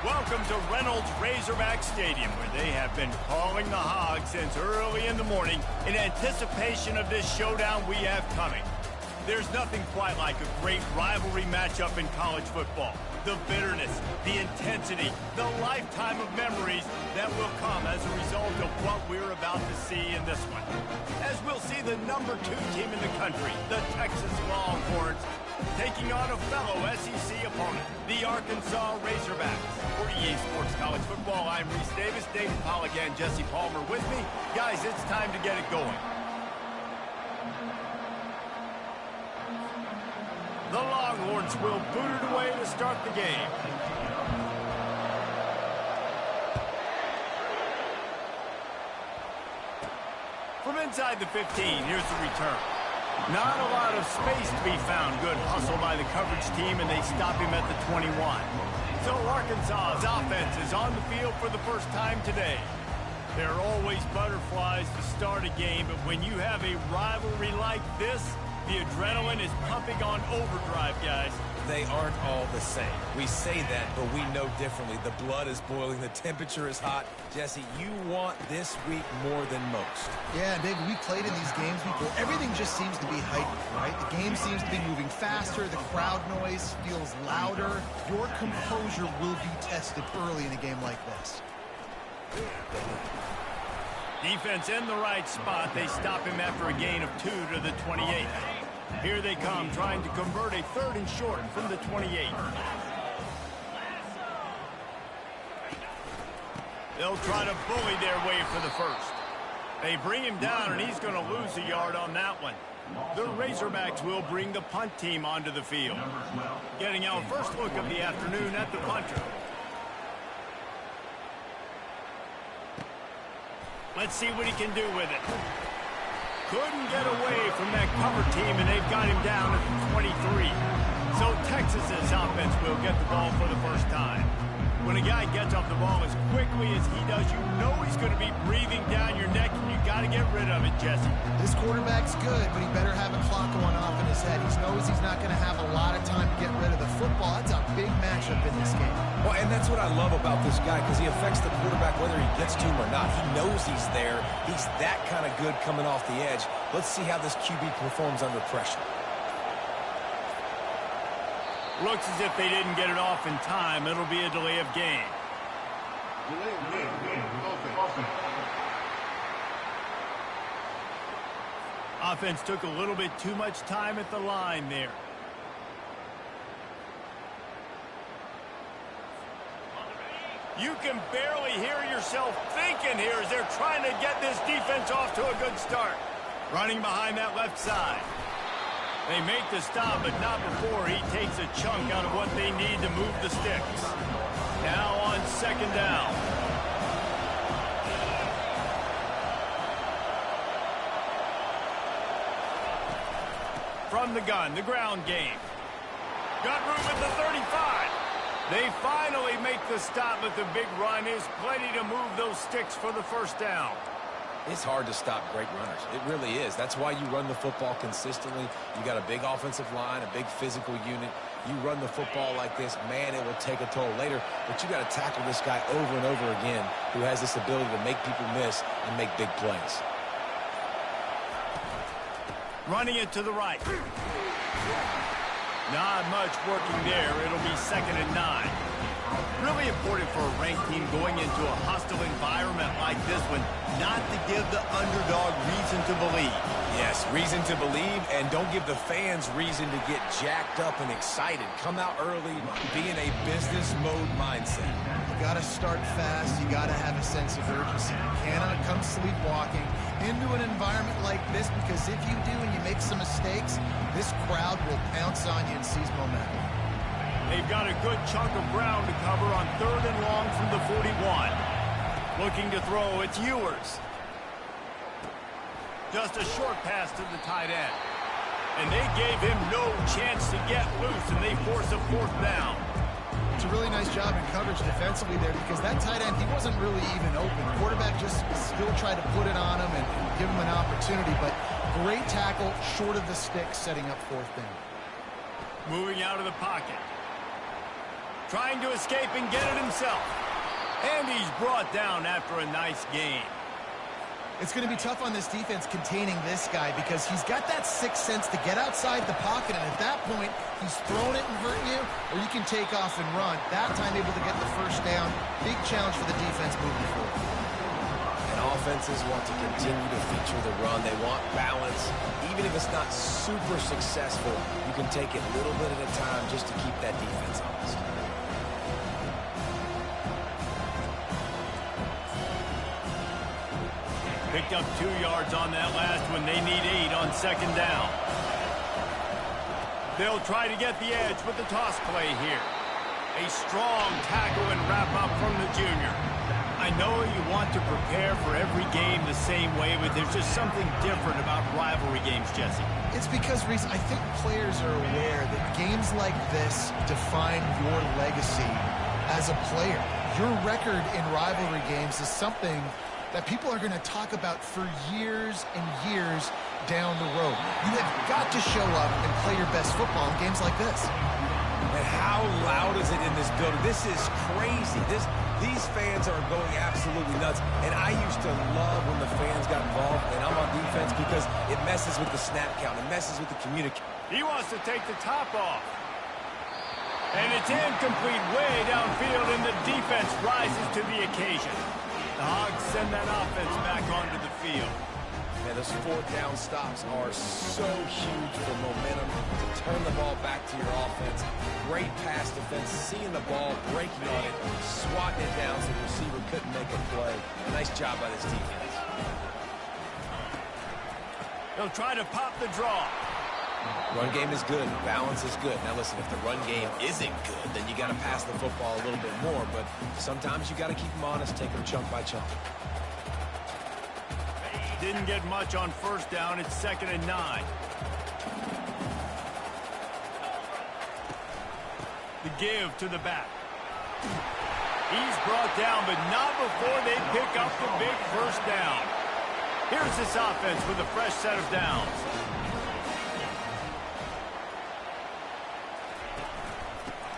Welcome to Reynolds Razorback Stadium, where they have been calling the Hogs since early in the morning in anticipation of this showdown we have coming. There's nothing quite like a great rivalry matchup in college football. The bitterness, the intensity, the lifetime of memories that will come as a result of what we're about to see in this one. As we'll see the #2 team in the country, the Texas Longhorns, taking on a fellow SEC opponent, the Arkansas Razorbacks. For EA Sports College Football, I'm Reese Davis, David Pollack, and Jesse Palmer with me. Guys, it's time to get it going. The Longhorns will boot it away to start the game. From inside the 15, here's the return. Not a lot of space to be found. Good hustle by the coverage team, and they stop him at the 21. So Arkansas's offense is on the field for the first time today. There are always butterflies to start a game, but when you have a rivalry like this, the adrenaline is pumping on overdrive, guys. They aren't all the same. We say that, but we know differently. The blood is boiling. The temperature is hot. Jesse, you want this week more than most. Yeah, David, we played in these games before. Everything just seems to be heightened, right? The game seems to be moving faster. The crowd noise feels louder. Your composure will be tested early in a game like this. Defense in the right spot. They stop him after a gain of 2 to the 28. Here they come, trying to convert a 3rd and short from the 28. They'll try to bully their way for the first. They bring him down, and he's going to lose a yard on that one. The Razorbacks will bring the punt team onto the field. Getting our first look of the afternoon at the punter. Let's see what he can do with it. Couldn't get away from that cover team, and they've got him down at the 23. So Texas's offense will get the ball for the first time. When a guy gets off the ball as quickly as he does, you know he's going to be breathing down your neck, and you got to get rid of it, Jesse. This quarterback's good, but he better have a clock going off in his head. He knows he's not going to have a lot of time to get rid of the football. That's a big matchup in this game. Well, and that's what I love about this guy, because he affects the quarterback whether he gets to him or not. He knows he's there. He's that kind of good coming off the edge. Let's see how this QB performs under pressure. Looks as if they didn't get it off in time. It'll be a delay of game. Offense took a little bit too much time at the line there. You can barely hear yourself thinking here as they're trying to get this defense off to a good start. Running behind that left side. They make the stop, but not before he takes a chunk out of what they need to move the sticks. Now on 2nd down. From the gun, the ground game. Got room at the 35. They finally make the stop, but the big run is plenty to move those sticks for the first down. It's hard to stop great runners. It really is. That's why you run the football consistently. You got a big offensive line, a big physical unit. You run the football like this, man, it will take a toll later. But you got to tackle this guy over and over again who has this ability to make people miss and make big plays. Running it to the right. Not much working there. It'll be 2nd and 9. Really important for a ranked team going into a hostile environment like this one, not to give the underdog reason to believe. Yes, reason to believe, and don't give the fans reason to get jacked up and excited. Come out early, be in a business mode mindset. You got to start fast. You got to have a sense of urgency. You cannot come sleepwalking into an environment like this, because if you do and you make some mistakes, this crowd will pounce on you and seize momentum. They've got a good chunk of ground to cover on 3rd and long from the 41. Looking to throw, it's Ewers. Just a short pass to the tight end. And they gave him no chance to get loose, and they force a 4th down. It's a really nice job in coverage defensively there, because that tight end, he wasn't really even open. The quarterback just still tried to put it on him and give him an opportunity, but great tackle short of the stick, setting up 4th down. Moving out of the pocket. Trying to escape and get it himself. And he's brought down after a nice gain. It's going to be tough on this defense containing this guy because he's got that sixth sense to get outside the pocket, and at that point, he's throwing it and hurting you, or you can take off and run. That time able to get the first down. Big challenge for the defense moving forward. And offenses want to continue to feature the run. They want balance. Even if it's not super successful, you can take it little bit at a time just to keep that defense honest. Picked up 2 yards on that last one. They need 8 on second down. They'll try to get the edge with the toss play here. A strong tackle and wrap up from the junior. I know you want to prepare for every game the same way, but there's just something different about rivalry games, Jesse. It's because, Reese, I think players are aware that games like this define your legacy as a player. Your record in rivalry games is something that people are going to talk about for years and years down the road. You have got to show up and play your best football in games like this. And how loud is it in this building? This is crazy. These fans are going absolutely nuts. And I used to love when the fans got involved, and I'm on defense because it messes with the snap count. It messes with the communication. He wants to take the top off. And it's incomplete way downfield, and the defense rises to the occasion. The Hogs send that offense back onto the field. Yeah, those fourth down stops are so huge for momentum to turn the ball back to your offense. Great pass defense, seeing the ball, breaking on it, swatting it down so the receiver couldn't make a play. Nice job by this defense. They'll try to pop the draw. Run game is good. Balance is good. Now, listen, if the run game isn't good, then you got to pass the football a little bit more. But sometimes you got to keep them honest, take them chunk by chunk. Didn't get much on first down. It's 2nd and 9. The give to the back. He's brought down, but not before they pick up the big first down. Here's this offense with a fresh set of downs.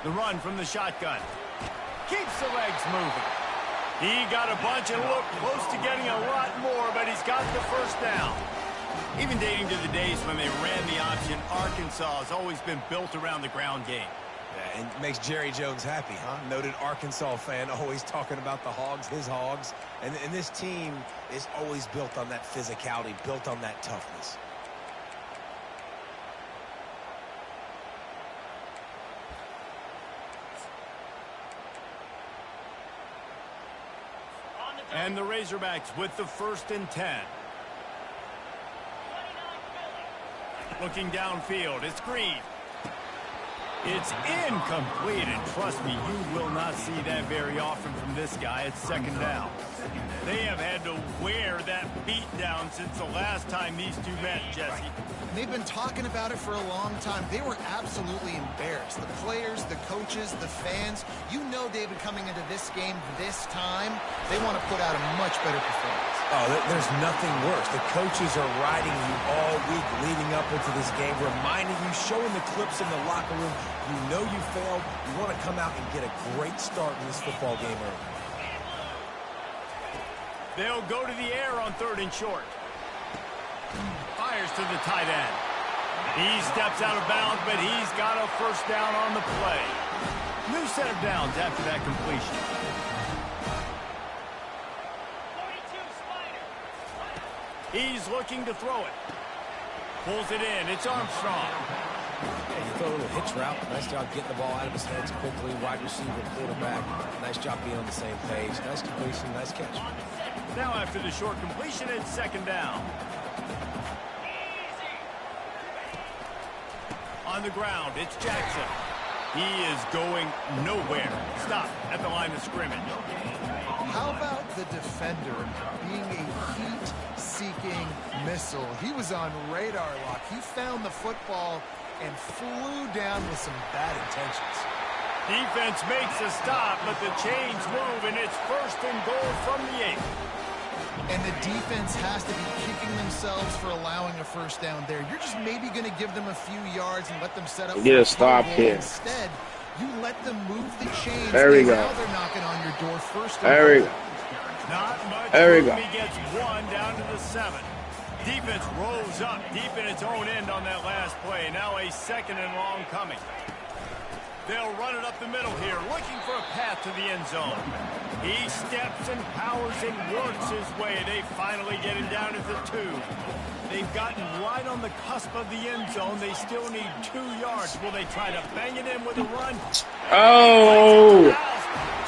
The run from the shotgun. Keeps the legs moving. He got a bunch and looked close to getting a lot more, but he's got the first down. Even dating to the days when they ran the option, Arkansas has always been built around the ground game. Yeah, and it makes Jerry Jones happy, huh? Noted Arkansas fan, always talking about the Hogs, his Hogs. And this team is always built on that physicality, built on that toughness. And the Razorbacks with the 1st and 10. Looking downfield, it's Green. It's incomplete, and trust me, you will not see that very often from this guy. It's 2nd down. They have had to wear that beat down since the last time these two met, Jesse. And they've been talking about it for a long time. They were absolutely embarrassed. The players, the coaches, the fans. You know, David, coming into this game this time, they want to put out a much better performance. Oh, there's nothing worse. The coaches are riding you all week leading up into this game, reminding you, showing the clips in the locker room. You know you failed. You want to come out and get a great start in this football game early. They'll go to the air on 3rd and short. Fires to the tight end. He steps out of bounds, but he's got a first down on the play. New set of downs after that completion. He's looking to throw it. Pulls it in. It's Armstrong. Yeah, you throw a little hitch route. Nice job getting the ball out of his hands quickly. Wide receiver, quarterback. Nice job being on the same page. Nice completion, nice catch. Now after the short completion, it's 2nd down. On the ground, it's Jackson. He is going nowhere. Stop at the line of scrimmage. How about the defender being a heat-seeking missile? He was on radar lock. He found the football and flew down with some bad intentions. Defense makes a stop, but the chains move, and it's 1st and goal from the 8. And the defense has to be kicking themselves for allowing a first down there. You're just maybe going to give them a few yards and let them set up. Get a stop here. Instead, You let them move the chains. There we go. Now they're knocking on your door first. There we go. Not much There we room. go. He gets one down to the 7. Defense rolls up deep in its own end on that last play. Now a 2nd and long coming. They'll run it up the middle here, looking for a path to the end zone. He steps and powers and works his way. They finally get him down at the 2. They've gotten right on the cusp of the end zone. They still need 2 yards. Will they try to bang it in with a run? Oh!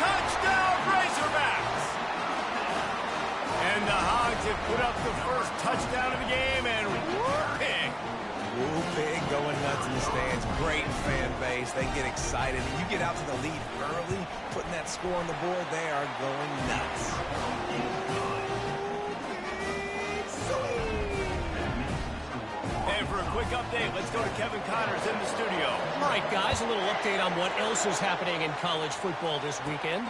Touchdown, Razorbacks! And the Hogs have put up the first touchdown of the game, and whooping. Whooping, going nuts in the stands. Great fan base. They get excited. You get out to the lead early, putting that score on the board, they are going nuts. And for a quick update, let's go to Kevin Connors in the studio. All right, guys, a little update on what else is happening in college football this weekend.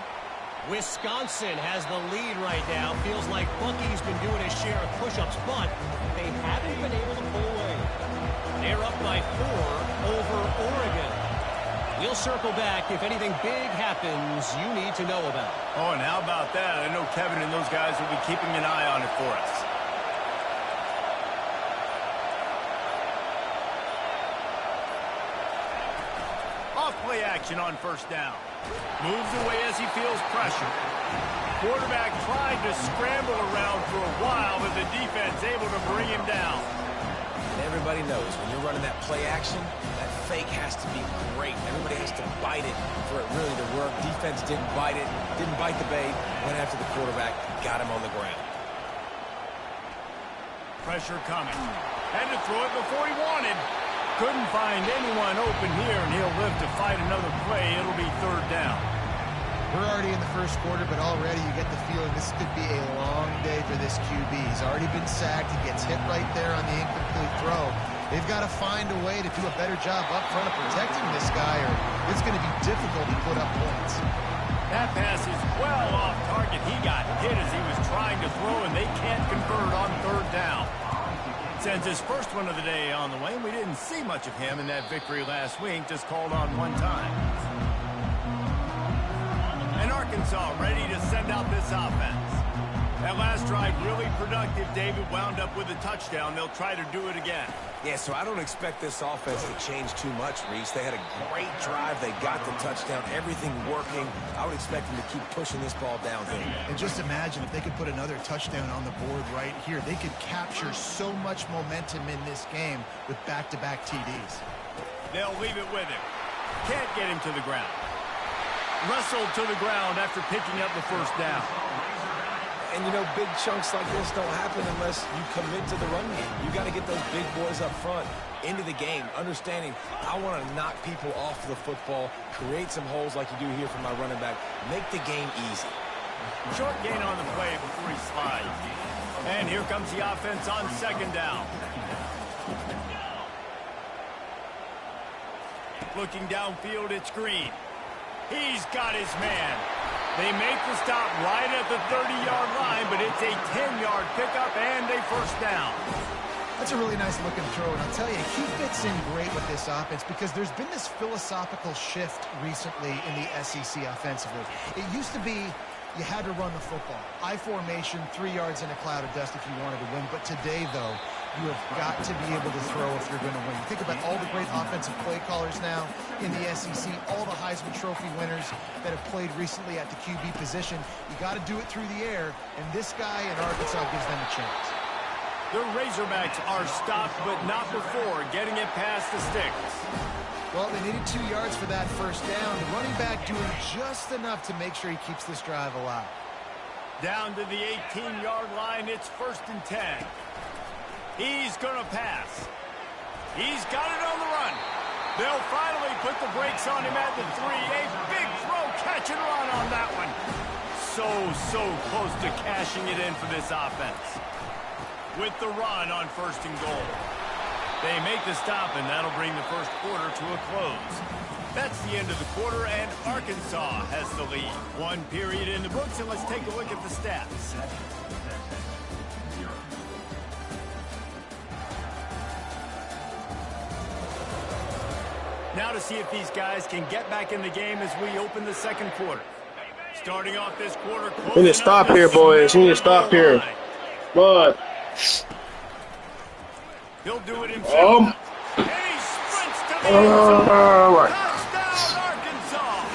Wisconsin has the lead right now. Feels like Bucky's been doing his share of push-ups, but they haven't been able to pull away. They're up by 4 over Oregon. We'll circle back if anything big happens you need to know about. Oh, and how about that? I know Kevin and those guys will be keeping an eye on it for us. Off-play action on first down. Moves away as he feels pressure. Quarterback tried to scramble around for a while, but the defense able to bring him down. Everybody knows when you're running that play action, that fake has to be great. Everybody has to bite it for it really to work. Defense didn't bite it, didn't bite the bait, went after the quarterback, got him on the ground. Pressure coming. Had to throw it before he wanted. Couldn't find anyone open here, and he'll live to fight another play. It'll be 3rd down. We're already in the first quarter, but already you get the feeling this could be a long day for this QB. He's already been sacked. He gets hit right there on the incomplete throw. They've got to find a way to do a better job up front of protecting this guy, or it's going to be difficult to put up points. That pass is well off target. He got hit as he was trying to throw, and they can't convert on 3rd down. Sends his first one of the day on the way. We didn't see much of him in that victory last week, just called on 1 time. And Arkansas ready to send out this offense. That last drive really productive. David wound up with a touchdown. They'll try to do it again. Yeah, so I don't expect this offense to change too much, Reese. They had a great drive. They got the touchdown. Everything working. I would expect them to keep pushing this ball downhill. And just imagine if they could put another touchdown on the board right here. They could capture so much momentum in this game with back-to-back TDs. They'll leave it with him. Can't get him to the ground. Wrestled to the ground after picking up the first down. And, you know, big chunks like this don't happen unless you commit to the run game. You got to get those big boys up front into the game, understanding I want to knock people off the football, create some holes like you do here from my running back, make the game easy. Short gain on the play before he slides. And here comes the offense on 2nd down. Looking downfield, it's Green. He's got his man. They make the stop right at the 30-yard line, but it's a 10-yard pickup and a first down. That's a really nice looking throw, and I'll tell you, he fits in great with this offense because there's been this philosophical shift recently in the SEC offensively. It used to be you had to run the football. I formation, 3 yards in a cloud of dust if you wanted to win, but today, though, you have got to be able to throw if you're going to win. Think about all the great offensive play callers now in the SEC, all the Heisman Trophy winners that have played recently at the QB position. You got to do it through the air, and this guy in Arkansas gives them a chance. The Razorbacks are stopped, but not before getting it past the sticks. Well, they needed 2 yards for that first down. The running back doing just enough to make sure he keeps this drive alive. Down to the 18-yard line, it's 1st and 10. He's going to pass. He's got it on the run. They'll finally put the brakes on him at the 3. A big throw, catch and run on that one. So close to cashing it in for this offense. With the run on 1st and goal. They make the stop, and that'll bring the first quarter to a close. That's the end of the quarter, and Arkansas has the lead. 1 period in the books, and let's take a look at the stats. Now to see if these guys can get back in the game as we open the second quarter. Starting off this quarter. We need to stop here, boys. We need to stop here. But he'll do it himself. And he sprints to the end zone. Touchdown, Arkansas.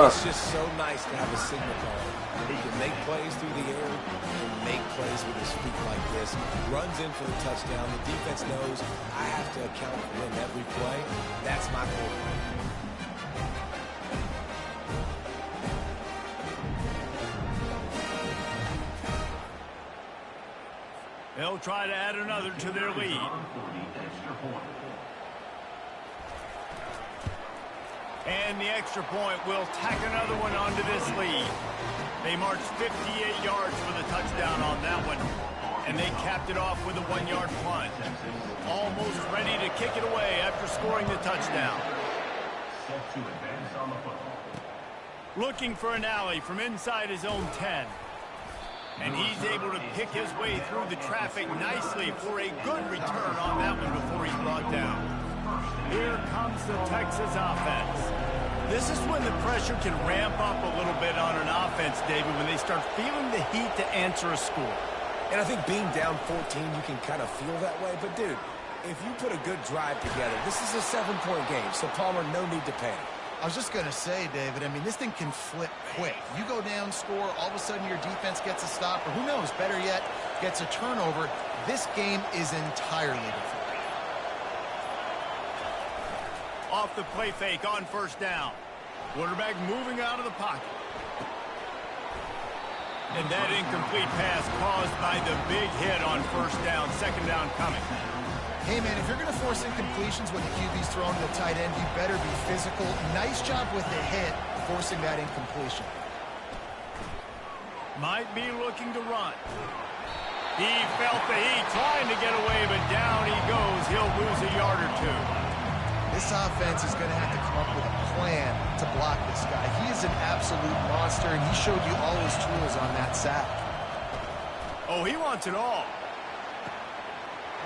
It's just so nice to have a signal caller. He can make plays through the air and make plays with his feet like this. Runs in for the touchdown. The defense knows I have to account for him every play. That's my quarterback. They'll try to add another to their lead. And the extra point will tack another one onto this lead. They marched 58 yards for the touchdown on that one. And they capped it off with a 1-yard punt. Almost ready to kick it away after scoring the touchdown. Looking for an alley from inside his own 10. And he's able to pick his way through the traffic nicely for a good return on that one before he's brought down. Here comes the Texas offense. This is when the pressure can ramp up a little bit on an offense, David, when they start feeling the heat to answer a score. And I think being down 14, you can kind of feel that way. But, dude, if you put a good drive together, this is a 7-point game, so Palmer, no need to panic. I was just going to say, David, I mean, this thing can flip quick. You go down, score, all of a sudden your defense gets a stop, or who knows, better yet, gets a turnover. This game is entirely different. Off the play fake on first down. Quarterback moving out of the pocket. And that incomplete pass caused by the big hit on first down. Second down coming. Hey, man, if you're going to force incompletions when the QB's throwing to the tight end, you better be physical. Nice job with the hit, forcing that incompletion. Might be looking to run. He felt the heat, trying to get away, but down he goes. He'll lose a yard or two. This offense is going to have to come up with a plan to block this guy. He is an absolute monster, and he showed you all his tools on that sack. Oh, he wants it all.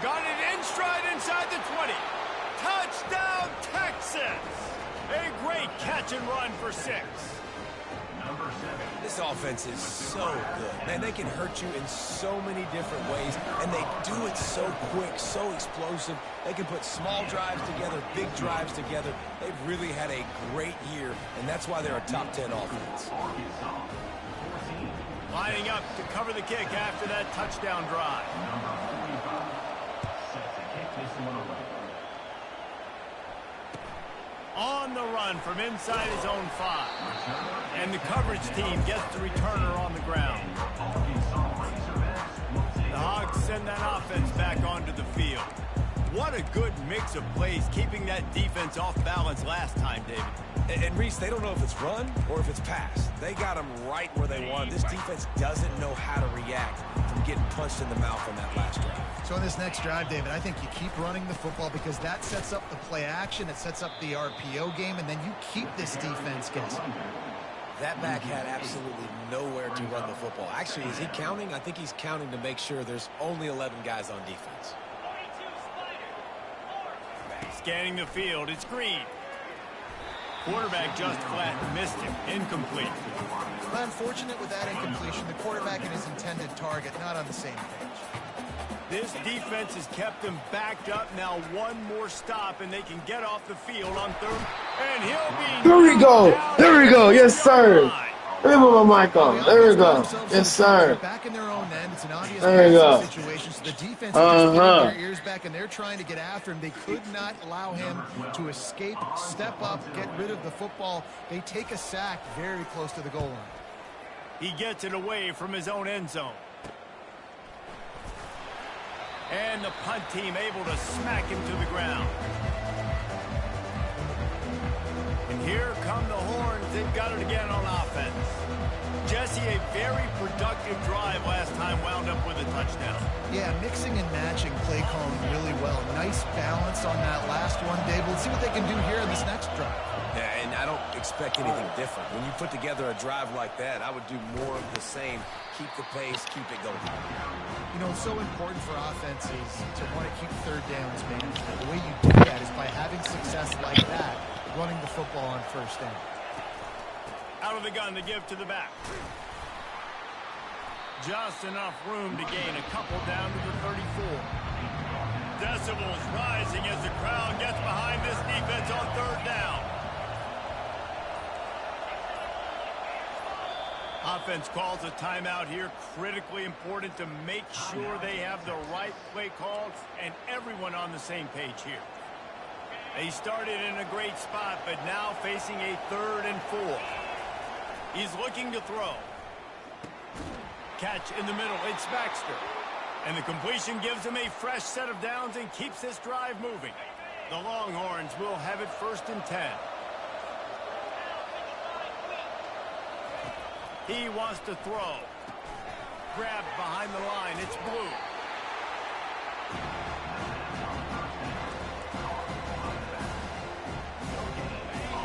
Got it in stride inside the 20. Touchdown, Texas! A great catch and run for 6. This offense is so good. Man, they can hurt you in so many different ways, and they do it so quick, so explosive. They can put small drives together, big drives together. They've really had a great year, and that's why they're a top 10 offense. Lining up to cover the kick after that touchdown drive. On the run from inside his own 5. And the coverage team gets the returner on the ground. The Hogs send that offense back onto the field. What a good mix of plays, keeping that defense off balance last time, David. And Reese, they don't know if it's run or if it's pass. They got them right where they want. This defense doesn't know how to react from getting punched in the mouth on that last drive. So in this next drive, David, I think you keep running the football because that sets up the play action, it sets up the RPO game, and then you keep this defense guessing. That back had absolutely nowhere to run the football. Actually, is he counting? I think he's counting to make sure there's only 11 guys on defense. Scanning the field, it's Green. Quarterback just flat missed him. Incomplete. Well, unfortunate with that incompletion, the quarterback and his intended target not on the same page. This defense has kept them backed up. Now one more stop, and they can get off the field on third. And he'll be... There we go. There we go. Yes, sir. Let me put my mic on. There we go. Yes, sir. Back in their own end. It's an obvious situation. So the defense is just getting their ears back, and they're trying to get after him. They could not allow him to escape, step up, get rid of the football. They take a sack very close to the goal line. He gets it away from his own end zone. And the punt team able to smack him to the ground. And here come the Horns. They've got it again on offense. Jesse, a very productive drive last time, wound up with a touchdown. Yeah, mixing and matching play calling really well. Nice balance on that last one, Dave. Let's see what they can do here in this next drive. Yeah, and I don't expect anything different. When you put together a drive like that, I would do more of the same. Keep the pace, keep it going. You know, it's so important for offenses to want to keep third downs managed. The way you do that is by having success like that, running the football on first down. Out of the gun to give to the back. Just enough room to gain a couple down to the 34. Decibels rising as the crowd gets behind this defense on third down. Offense calls a timeout here. Critically important to make sure they have the right play calls and everyone on the same page here. They started in a great spot, but now facing a 3rd and 4. He's looking to throw. Catch in the middle. It's Baxter. And the completion gives him a fresh set of downs and keeps this drive moving. The Longhorns will have it 1st and 10. He wants to throw. Grabbed behind the line. It's Blue.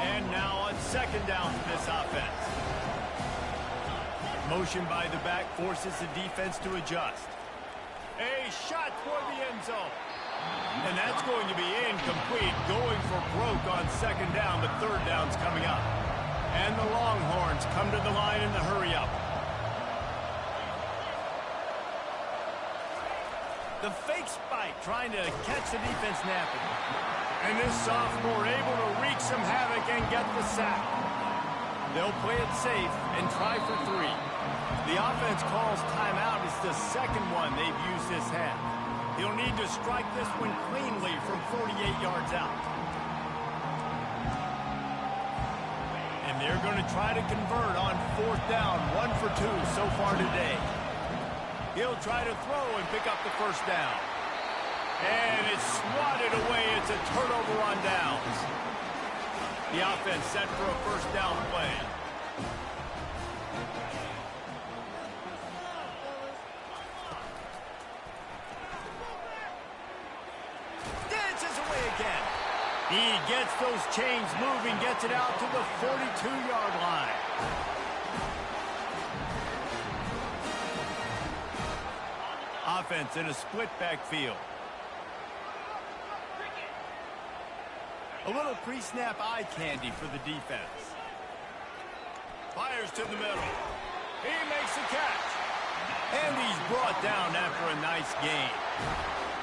And now on 2nd down for this offense. Motion by the back forces the defense to adjust. A shot toward the end zone. And that's going to be incomplete. Going for broke on 2nd down, but 3rd down's coming up. And the Longhorns come to the line in the hurry-up. The fake spike trying to catch the defense napping. And this sophomore able to wreak some havoc and get the sack. They'll play it safe and try for 3. The offense calls timeout. It's the 2nd one they've used this half. He'll need to strike this one cleanly from 48 yards out. And they're going to try to convert on 4th down. 1 for 2 so far today. He'll try to throw and pick up the 1st down. And it's swatted away. It's a turnover on downs. The offense set for a 1st down play. Dances away again. He gets those chains moving, gets it out to the 42-yard line. Offense in a split backfield. A little pre-snap eye candy for the defense. Fires to the middle. He makes the catch. And he's brought down after a nice gain.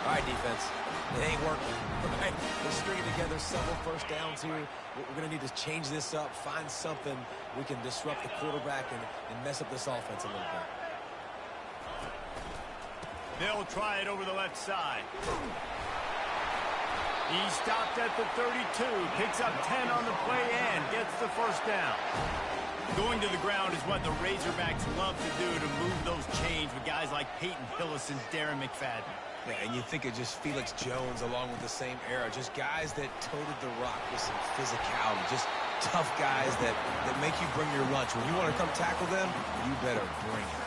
All right, defense. It ain't working. Right? We're stringing together several 1st downs here. We're going to need to change this up, find something we can disrupt the quarterback and mess up this offense a little bit. They'll try it over the left side. He stopped at the 32, picks up 10 on the play and gets the 1st down. Going to the ground is what the Razorbacks love to do to move those chains with guys like Peyton Hillis and Darren McFadden. Yeah, and you think of just Felix Jones along with the same era. Just guys that toted the rock with some physicality. Just tough guys that make you bring your lunch. When you want to come tackle them, you better bring it.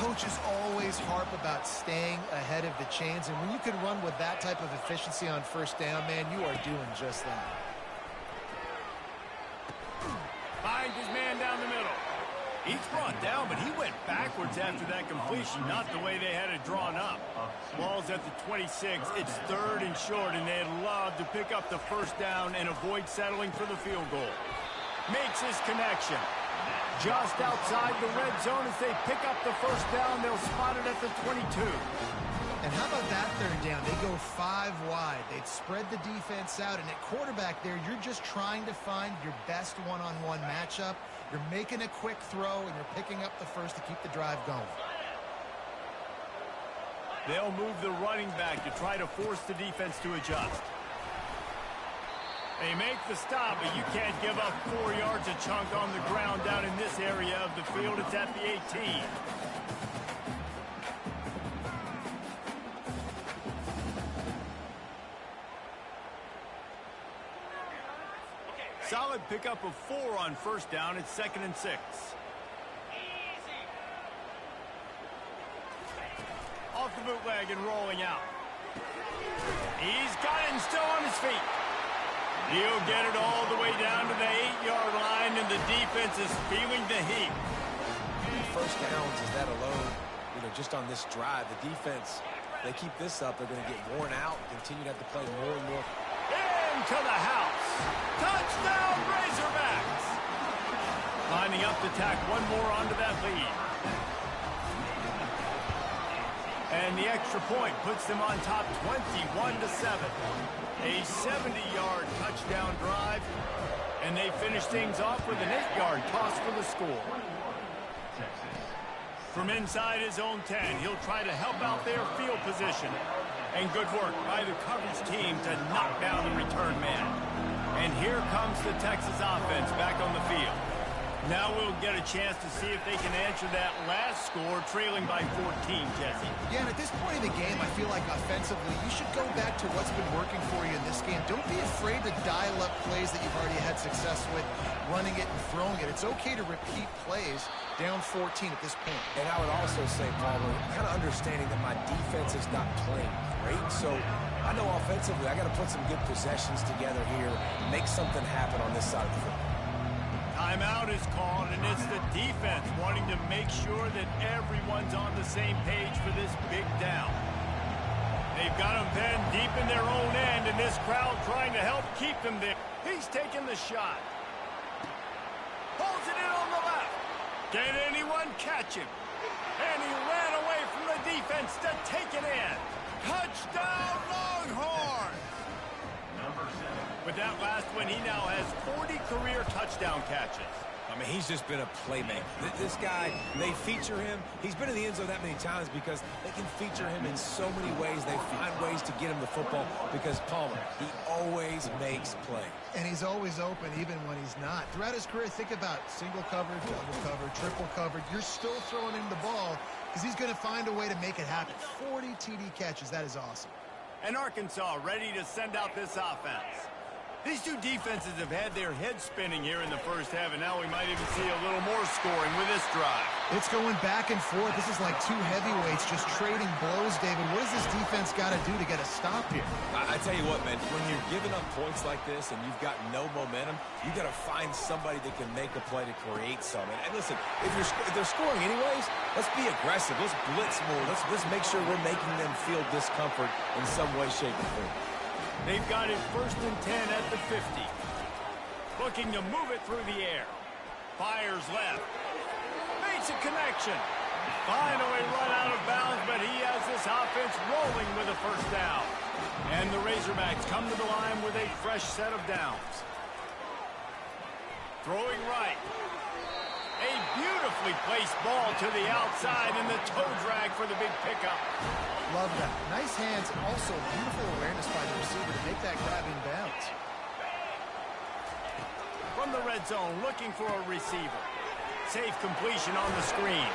Coaches always harp about staying ahead of the chains, and when you can run with that type of efficiency on 1st down, man, you are doing just that. Finds his man down the middle. He's brought down, but he went backwards after that completion, not the way they had it drawn up. Ball's at the 26. It's 3rd and short, and they'd love to pick up the 1st down and avoid settling for the field goal. Makes his connection. Just outside the red zone as they pick up the 1st down. They'll spot it at the 22. And how about that 3rd down? They go 5 wide. They'd spread the defense out. And at quarterback there, you're just trying to find your best one-on-one matchup. You're making a quick throw, and you're picking up the 1st to keep the drive going. They'll move the running back to try to force the defense to adjust. They make the stop, but you can't give up 4 yards a chunk on the ground down in this area of the field. It's at the 18. Solid pickup of 4 on 1st down. It's 2nd and 6. Off the bootleg and rolling out. He's got it and still on his feet. He'll get it all the way down to the 8-yard line, and the defense is feeling the heat. 1st downs, is that alone? you know, just on this drive, the defense, they keep this up, they're going to get worn out, continue to have to play more and more. Into the house. Touchdown, Razorbacks. Lining up to tack one more onto that lead. And the extra point puts them on top 21-7. A 70-yard touchdown drive. And they finish things off with an 8-yard toss for the score. From inside his own 10, he'll try to help out their field position. And good work by the coverage team to knock down the return man. And here comes the Texas offense back on the field. Now we'll get a chance to see if they can answer that last score, trailing by 14, Jesse. Yeah, and at this point in the game, I feel like offensively, you should go back to what's been working for you in this game. Don't be afraid to dial up plays that you've already had success with, running it and throwing it. It's okay to repeat plays down 14 at this point. And I would also say, Palmer, kind of understanding that my defense is not playing great, so I know offensively I got to put some good possessions together here, make something happen on this side of the football. Timeout is called, and it's the defense wanting to make sure that everyone's on the same page for this big down. They've got them pinned deep in their own end, and this crowd trying to help keep them there. He's taking the shot. Holds it in on the left. Can anyone catch him? And he ran away from the defense to take it in. Touchdown, Longhorn! With that last one, he now has 40 career touchdown catches. I mean, he's just been a playmaker. This guy, they feature him. He's been in the end zone that many times because they can feature him in so many ways. They find ways to get him the football because Palmer, he always makes plays. And he's always open even when he's not. Throughout his career, think about single coverage, double coverage, triple coverage. You're still throwing him the ball because he's going to find a way to make it happen. 40 TD catches. That is awesome. And Arkansas ready to send out this offense. These two defenses have had their heads spinning here in the first half, and now we might even see a little more scoring with this drive. It's going back and forth. This is like two heavyweights just trading blows, David. What does this defense got to do to get a stop here? I tell you what, man, when you're giving up points like this and you've got no momentum, you got to find somebody that can make a play to create some. And listen, if they're scoring anyways, let's be aggressive. Let's blitz more. Let's make sure we're making them feel discomfort in some way, shape, or form. They've got it 1st and 10 at the 50. Looking to move it through the air. Fires left. Makes a connection. Finally run out of bounds, but he has this offense rolling with a first down. And the Razorbacks come to the line with a fresh set of downs. Throwing right. A beautifully placed ball to the outside, and the toe drag for the big pickup. Love that. Nice hands and also beautiful awareness by the receiver to make that grab in bounds. From the red zone, looking for a receiver. Safe completion on the screen.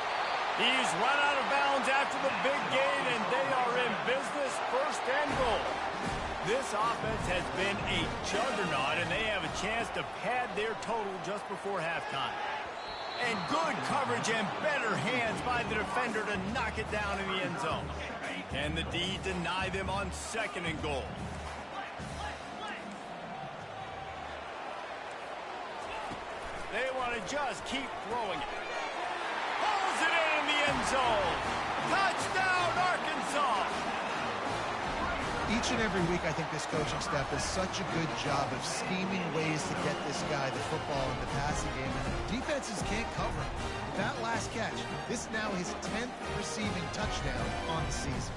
He's run out of bounds after the big gain, and they are in business, 1st and goal. This offense has been a juggernaut, and they have a chance to pad their total just before halftime. And good coverage and better hands by the defender to knock it down in the end zone. And the D deny them on 2nd and goal. They want to just keep throwing it. Pulls it in the end zone. Touchdown, Arkansas! Each and every week, I think this coaching staff does such a good job of scheming ways to get this guy the football in the passing game. And defenses can't cover him. That last catch, this is now his 10th receiving touchdown on the season.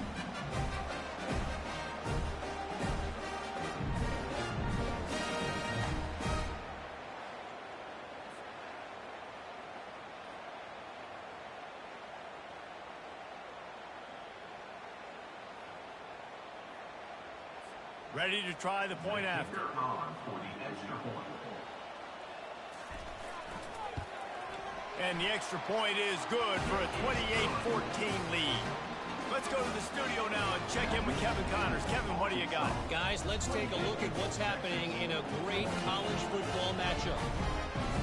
Ready to try the point after. And the extra point is good for a 28-14 lead. Let's go to the studio now and check in with Kevin Connors. Kevin, what do you got? Guys, let's take a look at what's happening in a great college football matchup.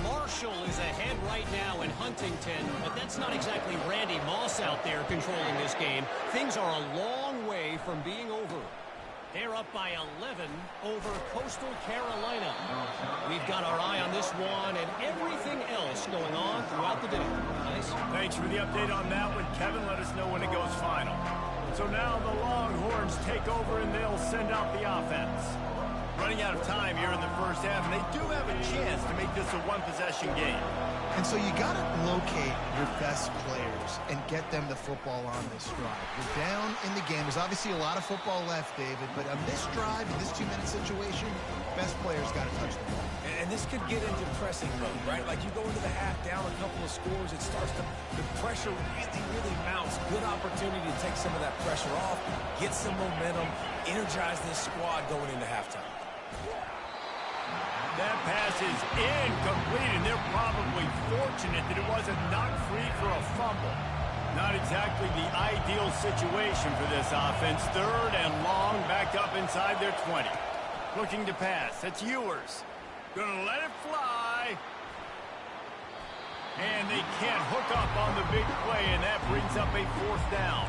Marshall is ahead right now in Huntington, but that's not exactly Randy Moss out there controlling this game. Things are a long way from being over. They're up by 11 over Coastal Carolina. We've got our eye on this one and everything else going on throughout the day. Nice. Thanks for the update on that one, Kevin. Let us know when it goes final. So now the Longhorns take over and they'll send out the offense. Running out of time here in the first half, and they do have a chance to make this a one-possession game. And so you got to locate your best players and get them the football on this drive. You're down in the game. There's obviously a lot of football left, David, but on this drive, in this 2-minute situation, best players got to touch the ball. And this could get into pressing mode, right? Like you go into the half down a couple of scores, it starts to, the pressure really mounts. Good opportunity to take some of that pressure off, get some momentum, energize this squad going into halftime. That pass is incomplete, and they're probably fortunate that it wasn't knocked free for a fumble. Not exactly the ideal situation for this offense. 3rd and long, backed up inside their 20. Looking to pass. That's Ewers. Gonna let it fly. And they can't hook up on the big play, and that brings up a 4th down.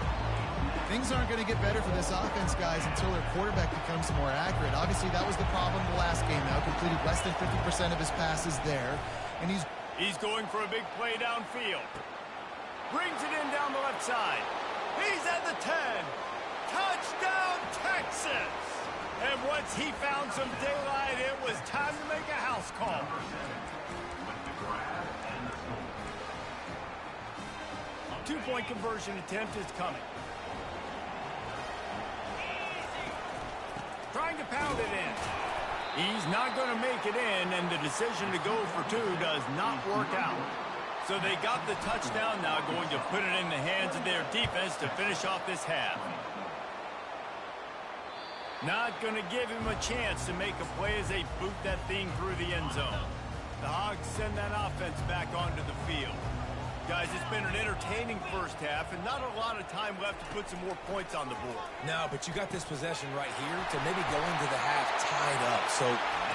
Things aren't going to get better for this offense, guys, until their quarterback becomes more accurate. Obviously, that was the problem the last game now. Completed less than 50% of his passes there. And he's going for a big play downfield. Brings it in down the left side. He's at the 10. Touchdown, Texas! And once he found some daylight, it was time to make a house call. Two-point conversion attempt is coming. Trying to pound it in. He's not going to make it in, and the decision to go for 2 does not work out. So they got the touchdown, now going to put it in the hands of their defense to finish off this half. Not going to give him a chance to make a play as they boot that thing through the end zone. The Hogs send that offense back onto the field. Guys, it's been an entertaining first half and not a lot of time left to put some more points on the board. No, but you got this possession right here to maybe go into the half tied up. So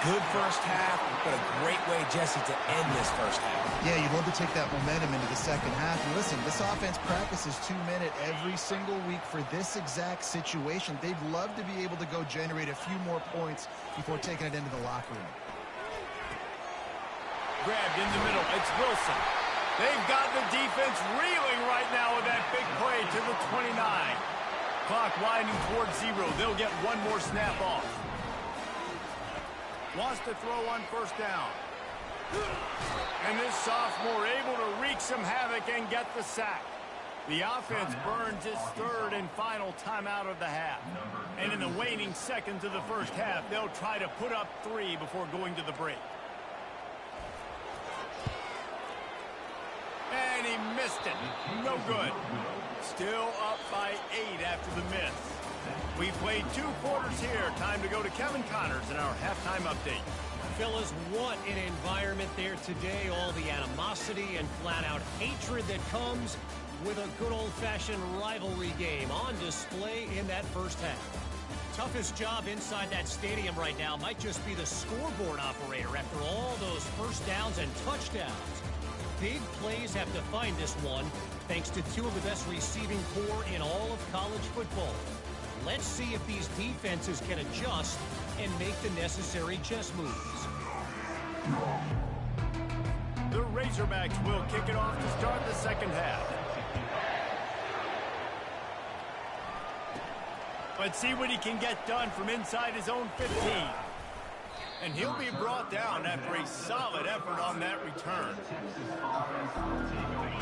good first half, but a great way, Jesse, to end this first half. Yeah, you'd love to take that momentum into the second half. And listen, this offense practices 2-minute every single week for this exact situation. They'd love to be able to go generate a few more points before taking it into the locker room. Grabbed in the middle, it's Wilson. They've got the defense reeling right now with that big play to the 29. Clock winding towards 0. They'll get one more snap off. Wants to throw on first down. And this sophomore able to wreak some havoc and get the sack. The offense burns its 3rd and final timeout of the half. And in the waning seconds of the first half, they'll try to put up 3 before going to the break. And he missed it. No good. Still up by 8 after the miss. We played 2 quarters here. Time to go to Kevin Connors in our halftime update. Fellas, what an environment there today. All the animosity and flat-out hatred that comes with a good old-fashioned rivalry game on display in that first half. Toughest job inside that stadium right now might just be the scoreboard operator after all those first downs and touchdowns. Big plays have defined this one, thanks to 2 of the best receiving corps in all of college football. Let's see if these defenses can adjust and make the necessary chess moves. The Razorbacks will kick it off to start the second half. Let's see what he can get done from inside his own 15. And he'll be brought down after a solid effort on that return.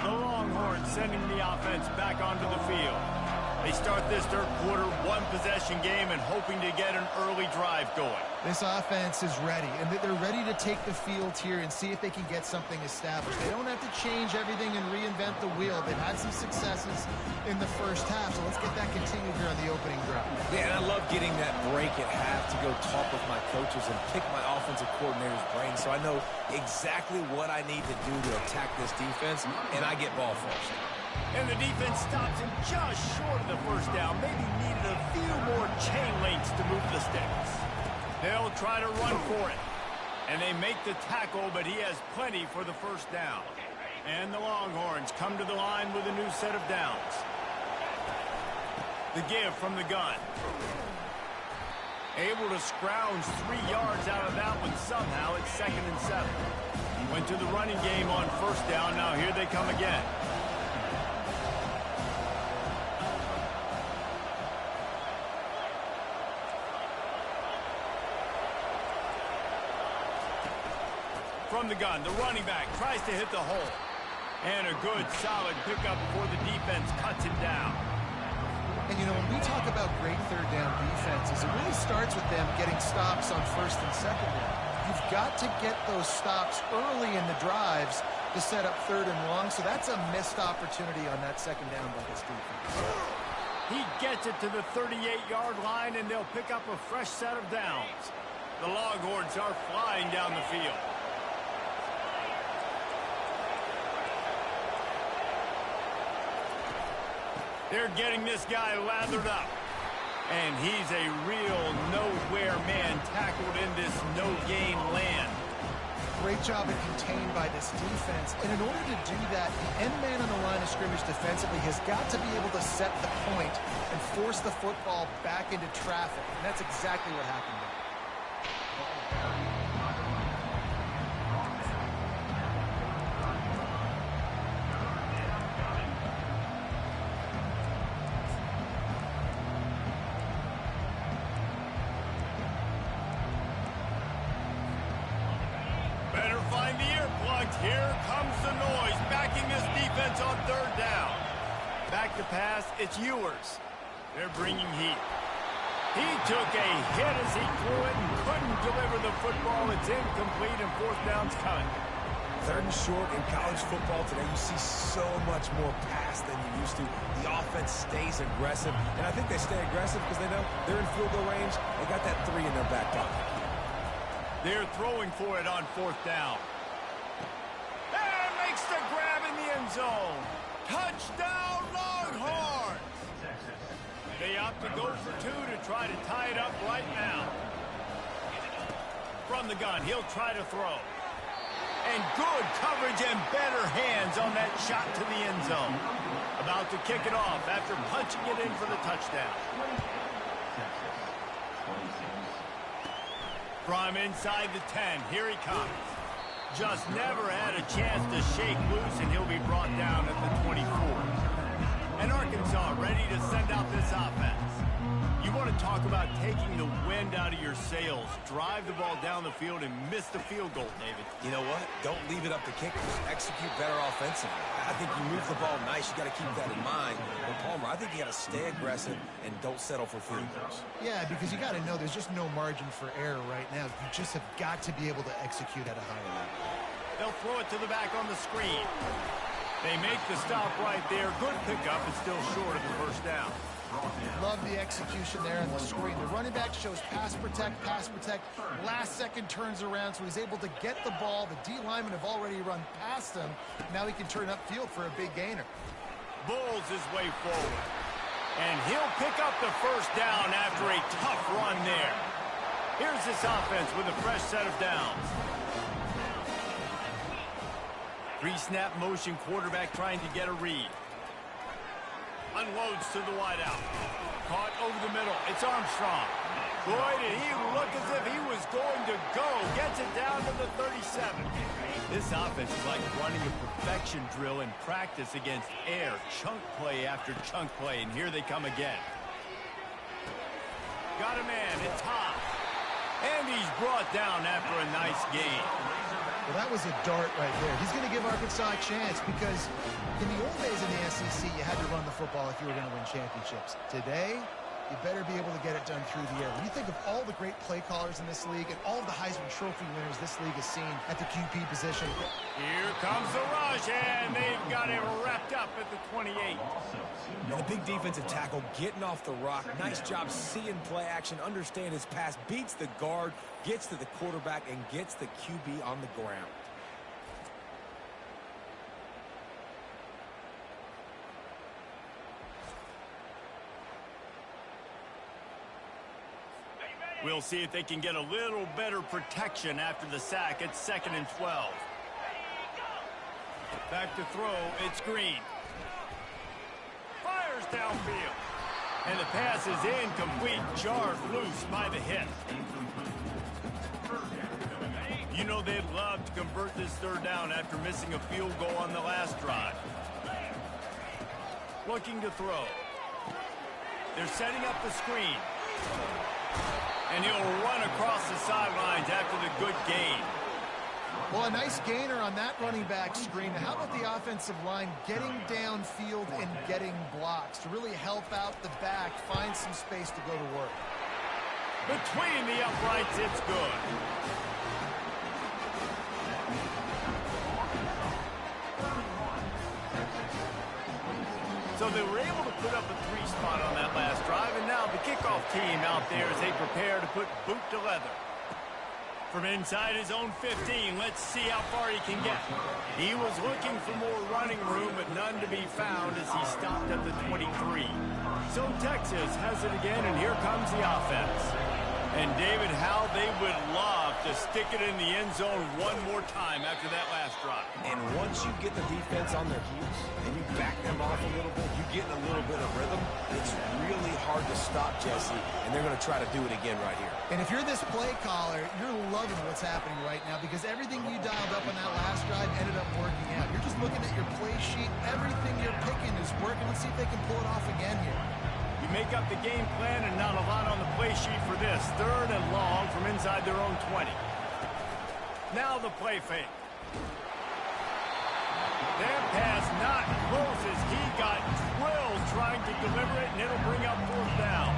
The Longhorns sending the offense back onto the field. They start this 3rd quarter one-possession game and hoping to get an early drive going. This offense is ready, and they're ready to take the field here and see if they can get something established. They don't have to change everything and reinvent the wheel. They've had some successes in the first half, so let's get that continued here on the opening drive. Yeah, and I love getting that break at half to go talk with my coaches and pick my offensive coordinator's brain so I know exactly what I need to do to attack this defense, and I get ball first. And the defense stops him just short of the first down. Maybe needed a few more chain links to move the sticks. They'll try to run for it. And they make the tackle, but he has plenty for the first down. And the Longhorns come to the line with a new set of downs. The give from the gun. Able to scrounge 3 yards out of that one somehow. It's 2nd and 7. He went to the running game on 1st down. Now here they come again. From the gun, the running back tries to hit the hole. And a good, solid pickup before the defense cuts him down. And, you know, when we talk about great third down defenses, it really starts with them getting stops on 1st and 2nd down. You've got to get those stops early in the drives to set up 3rd and long, so that's a missed opportunity on that 2nd down by this defense. He gets it to the 38-yard line, and they'll pick up a fresh set of downs. The Longhorns are flying down the field. They're getting this guy lathered up. And he's a real nowhere man tackled in this no-gain land. Great job and contained by this defense. And in order to do that, the end man on the line of scrimmage defensively has got to be able to set the point and force the football back into traffic. And that's exactly what happened there. Here comes the noise, backing this defense on 3rd down. Back to pass, it's Ewers. They're bringing heat. He took a hit as he threw it and couldn't deliver the football. It's incomplete and 4th down's coming. 3rd and short in college football today. You see so much more pass than you used to. The offense stays aggressive, and I think they stay aggressive because they know they're in field goal range. They got that 3 in their back pocket. They're throwing for it on 4th down. The grab in the end zone. Touchdown, Longhorns! They opt to go for 2 to try to tie it up right now. From the gun, he'll try to throw. And good coverage and better hands on that shot to the end zone. About to kick it off after punching it in for the touchdown. From inside the 10, here he comes. Just never had a chance to shake loose, and he'll be brought down at the 24. And Arkansas ready to send out this offense. You want to talk about taking the wind out of your sails. Drive the ball down the field and miss the field goal, David. You know what? Don't leave it up to kickers. Execute better offensively. I think you move the ball nice. You got to keep that in mind. But Palmer, I think you got to stay aggressive and don't settle for field goals. Yeah, because you got to know there's just no margin for error right now. You just have got to be able to execute at a higher level. They'll throw it to the back on the screen. They make the stop right there. Good pickup. It's still short of the 1st down. Love the execution there on the screen. The running back shows pass protect. Last second turns around, so he's able to get the ball. The D linemen have already run past him. Now he can turn upfield for a big gainer. Bulls his way forward. And he'll pick up the 1st down after a tough run there. Here's this offense with a fresh set of downs. Pre-snap motion quarterback trying to get a read. Unloads to the wideout. Caught over the middle. It's Armstrong. Boy, did he look as if he was going to go. Gets it down to the 37. This offense is like running a perfection drill in practice against air. Chunk play after chunk play, and here they come again. Got a man. It's hot. And he's brought down after a nice gain. Well, that was a dart right there. He's going to give Arkansas a chance because in the old days in the SEC, you had to run the football if you were going to win championships. Today, you better be able to get it done through the air. When you think of all the great play callers in this league and all of the Heisman Trophy winners this league has seen at the QB position. Here comes the rush, and they've got it wrapped up at the 28. And the big defensive tackle getting off the rock. Nice job seeing play action, understand his pass, beats the guard, gets to the quarterback, and gets the QB on the ground. We'll see if they can get a little better protection after the sack. It's 2nd and 12. Back to throw. It's Green. Fires downfield. And the pass is incomplete, jarred loose by the hit. You know they'd love to convert this third down after missing a field goal on the last drive. Looking to throw. They're setting up the screen. And he'll run across the sidelines after the good gain. Well, a nice gainer on that running back screen. How about the offensive line getting downfield and getting blocks to really help out the back, find some space to go to work? Between the uprights, it's good. So they were able to put up a 3-spot on that last drive, and now the kickoff team out there as they prepare to put boot to leather. From inside his own 15, let's see how far he can get. He was looking for more running room, but none to be found as he stopped at the 23. So Texas has it again, and here comes the offense. And David, how they would love to stick it in the end zone one more time after that last drive. And once you get the defense on their heels and you back them off a little bit, you get in a little bit of rhythm, it's really hard to stop, Jesse, and they're going to try to do it again right here. And if you're this play caller, you're loving what's happening right now because everything you dialed up on that last drive ended up working out. You're just looking at your play sheet. Everything you're picking is working. Let's see if they can pull it off again here. You make up the game plan and not a lot on the play sheet for this. 3rd and long from inside their own 20. Now the play fake. That pass not close as he got drilled trying to deliver it, and it'll bring up 4th down.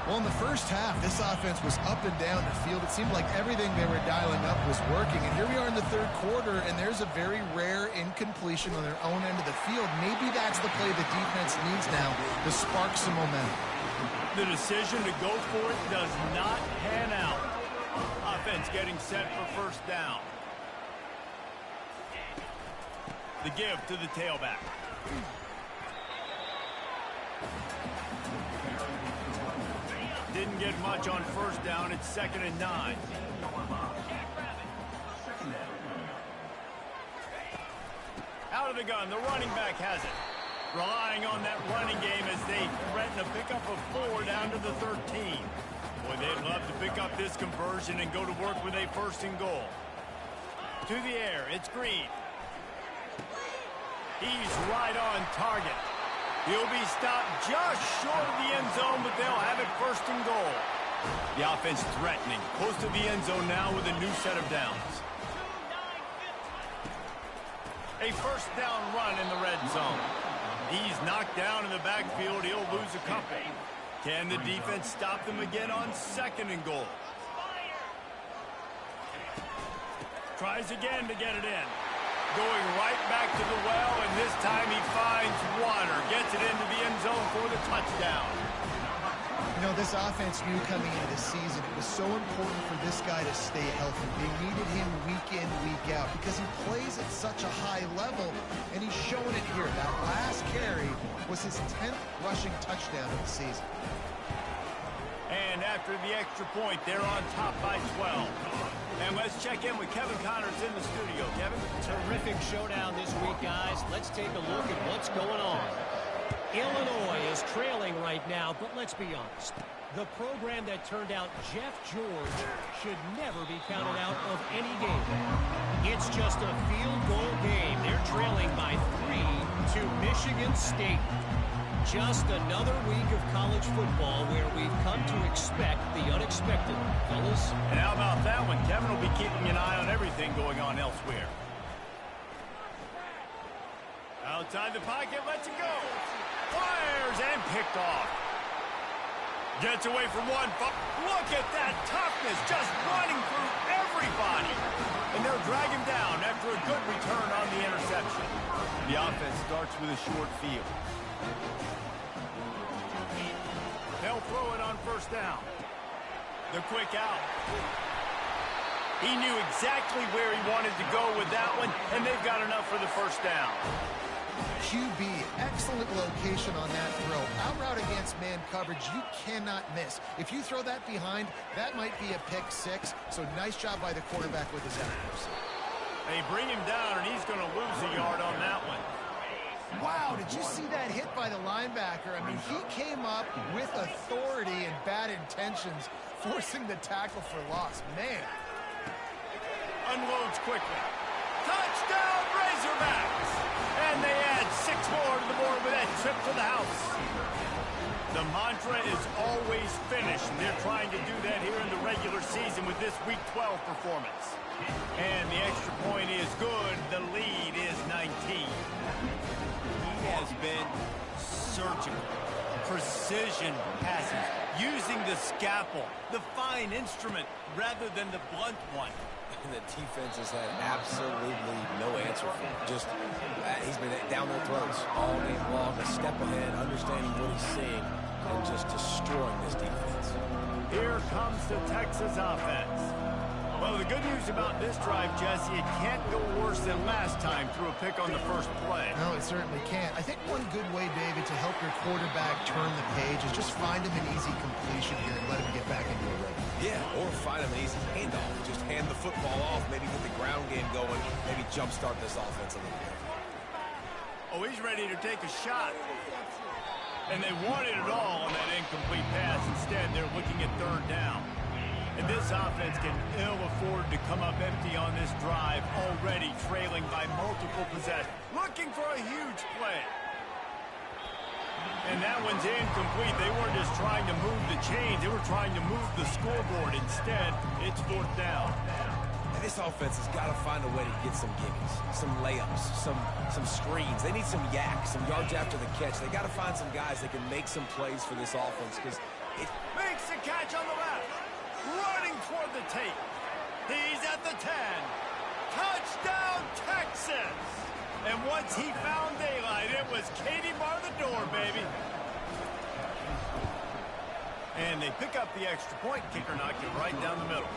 Well, in the first half, this offense was up and down the field. It seemed like everything they were dialing up was working. And here we are in the 3rd quarter, and there's a very rare incompletion on their own end of the field. Maybe that's the play the defense needs now to spark some momentum. The decision to go for it does not pan out. Offense getting set for 1st down. The give to the tailback. Didn't get much on 1st down. It's 2nd and 9. Out of the gun. The running back has it. Relying on that running game as they threaten a pickup of 4 down to the 13. Boy, they'd love to pick up this conversion and go to work with a 1st and goal. To the air. It's Green. He's right on target. He'll be stopped just short of the end zone, but they'll have it 1st and goal. The offense threatening. Close to the end zone now with a new set of downs. A 1st down run in the red zone. He's knocked down in the backfield. He'll lose a couple. Can the defense stop them again on 2nd and goal? Tries again to get it in. Going right back to the well, and this time he finds water. Gets it into the end zone for the touchdown. You know, this offense knew coming into the season it was so important for this guy to stay healthy. They needed him week in, week out because he plays at such a high level, and he's showing it here. That last carry was his 10th rushing touchdown of the season. And after the extra point, they're on top by 12. And let's check in with Kevin Connors in the studio. Kevin? Terrific showdown this week, guys. Let's take a look at what's going on. Illinois is trailing right now, but let's be honest. The program that turned out Jeff George should never be counted out of any game. It's just a field goal game. They're trailing by 3 to Michigan State. Just another week of college football where we've come to expect the unexpected, fellas. And how about that one? Kevin will be keeping an eye on everything going on elsewhere. Outside the pocket, lets it go. Fires and picked off. Gets away from one. Look at that toughness, just running through everybody. And they'll drag him down after a good return on the interception. The offense starts with a short field. They'll throw it on 1st down. The quick out. He knew exactly where he wanted to go with that one, and they've got enough for the 1st down. QB, excellent location on that throw. Out route against man coverage, you cannot miss. If you throw that behind, that might be a pick 6. So nice job by the quarterback with his accuracy. They bring him down, and he's going to lose a yard on that one. Wow, did you see that hit by the linebacker? I mean, he came up with authority and bad intentions, forcing the tackle for loss. Man. Unloads quickly. Touchdown, Razorbacks! And they add 6 more to the board with that trip to the house. The mantra is always finish, and they're trying to do that here in the regular season with this Week 12 performance. And the extra point is good. The lead is 19. He has been surgical, precision passing, using the scalpel, the fine instrument, rather than the blunt one. And the defense has had absolutely no answer for him. Just, he's been down their throats all game long, a step ahead, understanding what he's seeing, and just destroying this defense. Here comes the Texas offense. Well, the good news about this drive, Jesse, it can't go worse than last time through a pick on the first play. No, it certainly can't. I think one good way, David, to help your quarterback turn the page is just find him an easy completion here and let him get back into a rhythm. Yeah, or find him an easy handoff. Just hand the football off, maybe get the ground game going, maybe jumpstart this offense a little bit. Oh, he's ready to take a shot. And they wanted it all on that incomplete pass. Instead, they're looking at third down. And this offense can ill afford to come up empty on this drive, already trailing by multiple possessions. Looking for a huge play. And that one's incomplete. They weren't just trying to move the chains. They were trying to move the scoreboard. Instead, it's fourth down. And this offense has got to find a way to get some gimmies, some layups, some screens. They need some yak, some yards after the catch. They got to find some guys that can make some plays for this offense because it makes the catch on the left. Running toward the tape. He's at the 10. Touchdown, Texas! And once he found daylight, it was Katie bar the door, baby. And they pick up the extra point. Kicker knocked it right down the middle.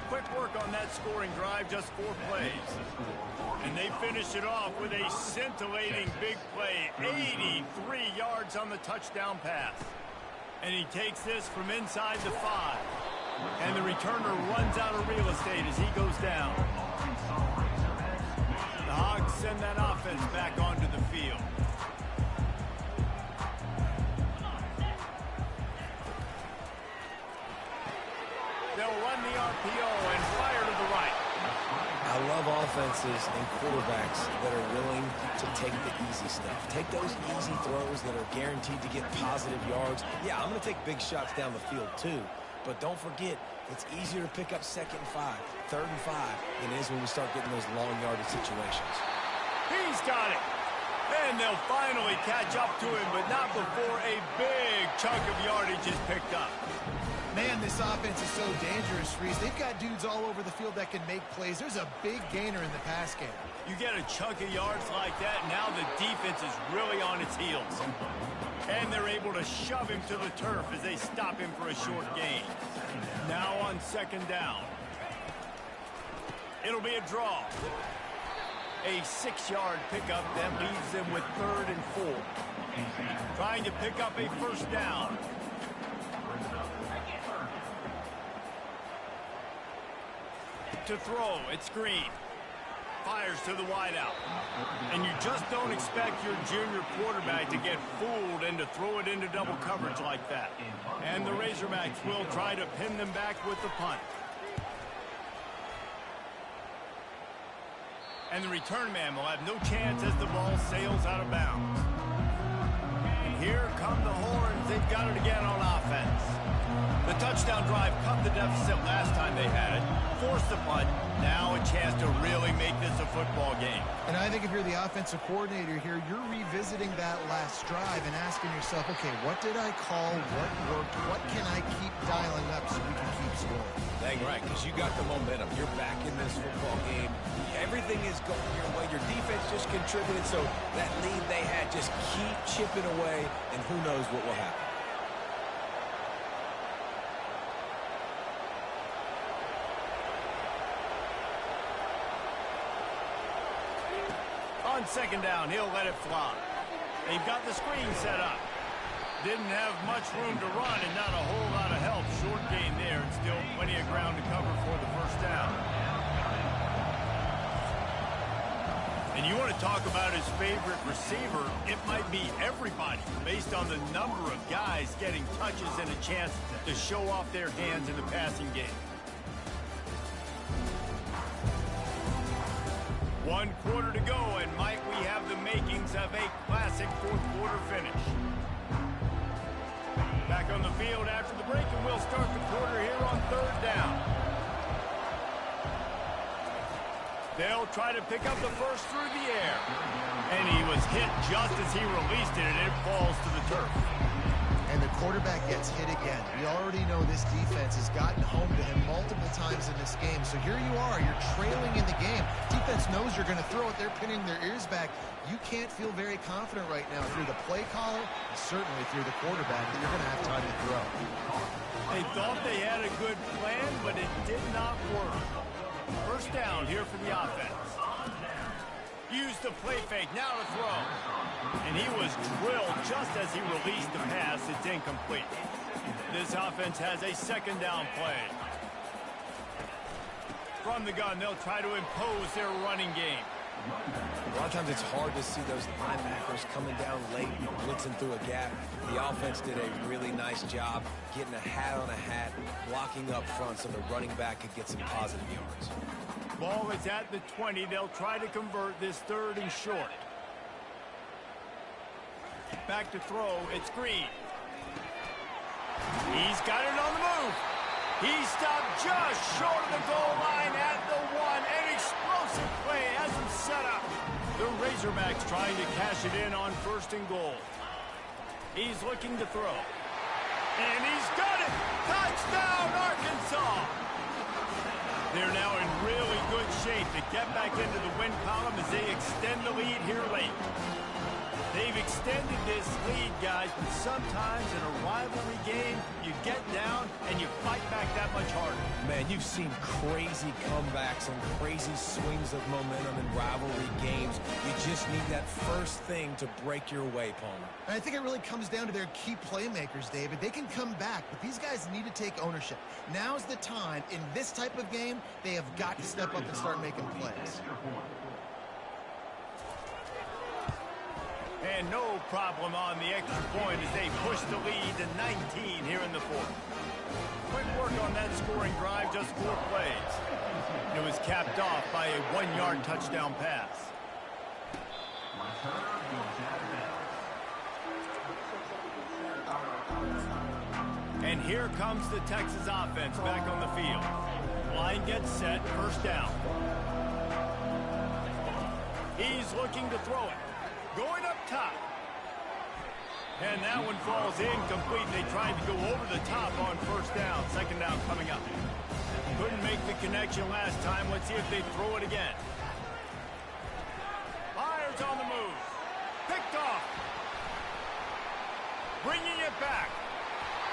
Quick work on that scoring drive, just 4 plays. And they finish it off with a scintillating big play. 83 yards on the touchdown pass. And he takes this from inside the 5. And the returner runs out of real estate as he goes down. The Hogs send that offense back onto the field. They'll run the RPO and fire to the right. I love offenses and quarterbacks that are willing to take the easy stuff. Take those easy throws that are guaranteed to get positive yards. Yeah, I'm going to take big shots down the field too. But don't forget, it's easier to pick up 2nd and 5, 3rd and 5 than it is when we start getting those long yardage situations. He's got it. And they'll finally catch up to him, but not before a big chunk of yardage is picked up. Man, this offense is so dangerous, Reese. They've got dudes all over the field that can make plays. There's a big gainer in the pass game. You get a chunk of yards like that, now the defense is really on its heels. And they're able to shove him to the turf as they stop him for a short gain. Now on 2nd down. It'll be a draw. A 6-yard pickup that leaves them with 3rd and 4. Trying to pick up a 1st down. To throw, it's Green. Fires to the wideout. And you just don't expect your junior quarterback to get fooled and to throw it into double coverage like that. And the Razorbacks will try to pin them back with the punt. And the return man will have no chance as the ball sails out of bounds. And here come the Horns. They've got it again on offense. The touchdown drive cut the deficit last time they had it. Forced the punt. Now a chance to really make this a football game. And I think if you're the offensive coordinator here, you're revisiting that last drive and asking yourself, okay, what did I call? What worked? What can I keep dialing up so we can keep scoring? Dang right, because you got the momentum. You're back in this football game. Everything is going your way. Your defense just contributed, so that lead they had, just keep chipping away, and who knows what will happen. On 2nd down, he'll let it fly. They've got the screen set up. Didn't have much room to run and not a whole lot of help. Short gain there and still plenty of ground to cover for the 1st down. And you want to talk about his favorite receiver, it might be everybody, based on the number of guys getting touches and a chance to show off their hands in the passing game. 1 quarter to go, and might we have the makings of a classic fourth quarter finish. Back on the field after the break, and we'll start the quarter here on 3rd down. They'll try to pick up the first through the air. And he was hit just as he released it, and it falls to the turf. And the quarterback gets hit again. We already know this defense has gotten home to him multiple times in this game. So here you are, you're trailing in the game. Defense knows you're going to throw it. They're pinning their ears back. You can't feel very confident right now through the play caller, and certainly through the quarterback, that you're going to have time to throw. They thought they had a good plan, but it did not work. First down here for the offense. Use the play fake, now to throw. And he was drilled just as he released the pass. It's incomplete. This offense has a 2nd down play. From the gun, they'll try to impose their running game. A lot of times it's hard to see those linebackers coming down late and blitzing through a gap. The offense did a really nice job getting a hat on a hat, blocking up front so the running back could get some positive yards. Ball is at the 20. They'll try to convert this 3rd and short. Back to throw. It's Green. He's got it on the move. He stopped just short of the goal line at the 1. An explosive play has him set up. The Razorbacks trying to cash it in on 1st and goal. He's looking to throw. And he's got it. Touchdown, Arkansas. They're now in really good shape to get back into the win column as they extend the lead here late. They've extended this lead, guys, but sometimes in a rivalry game, you get down and you fight back that much harder. Man, you've seen crazy comebacks and crazy swings of momentum in rivalry games. You just need that first thing to break your way, Palmer. And I think it really comes down to their key playmakers, David. They can come back, but these guys need to take ownership. Now's the time. In this type of game, they have got to step up and start making plays. And no problem on the extra point as they push the lead to 19 here in the 4th. Quick work on that scoring drive, just 4 plays. It was capped off by a 1-yard touchdown pass. And here comes the Texas offense back on the field. Line gets set, 1st down. He's looking to throw it. Going up top. And that one falls incomplete. They tried to go over the top on 1st down. 2nd down coming up. Couldn't make the connection last time. Let's see if they throw it again. Myers on the move. Picked off. Bringing it back.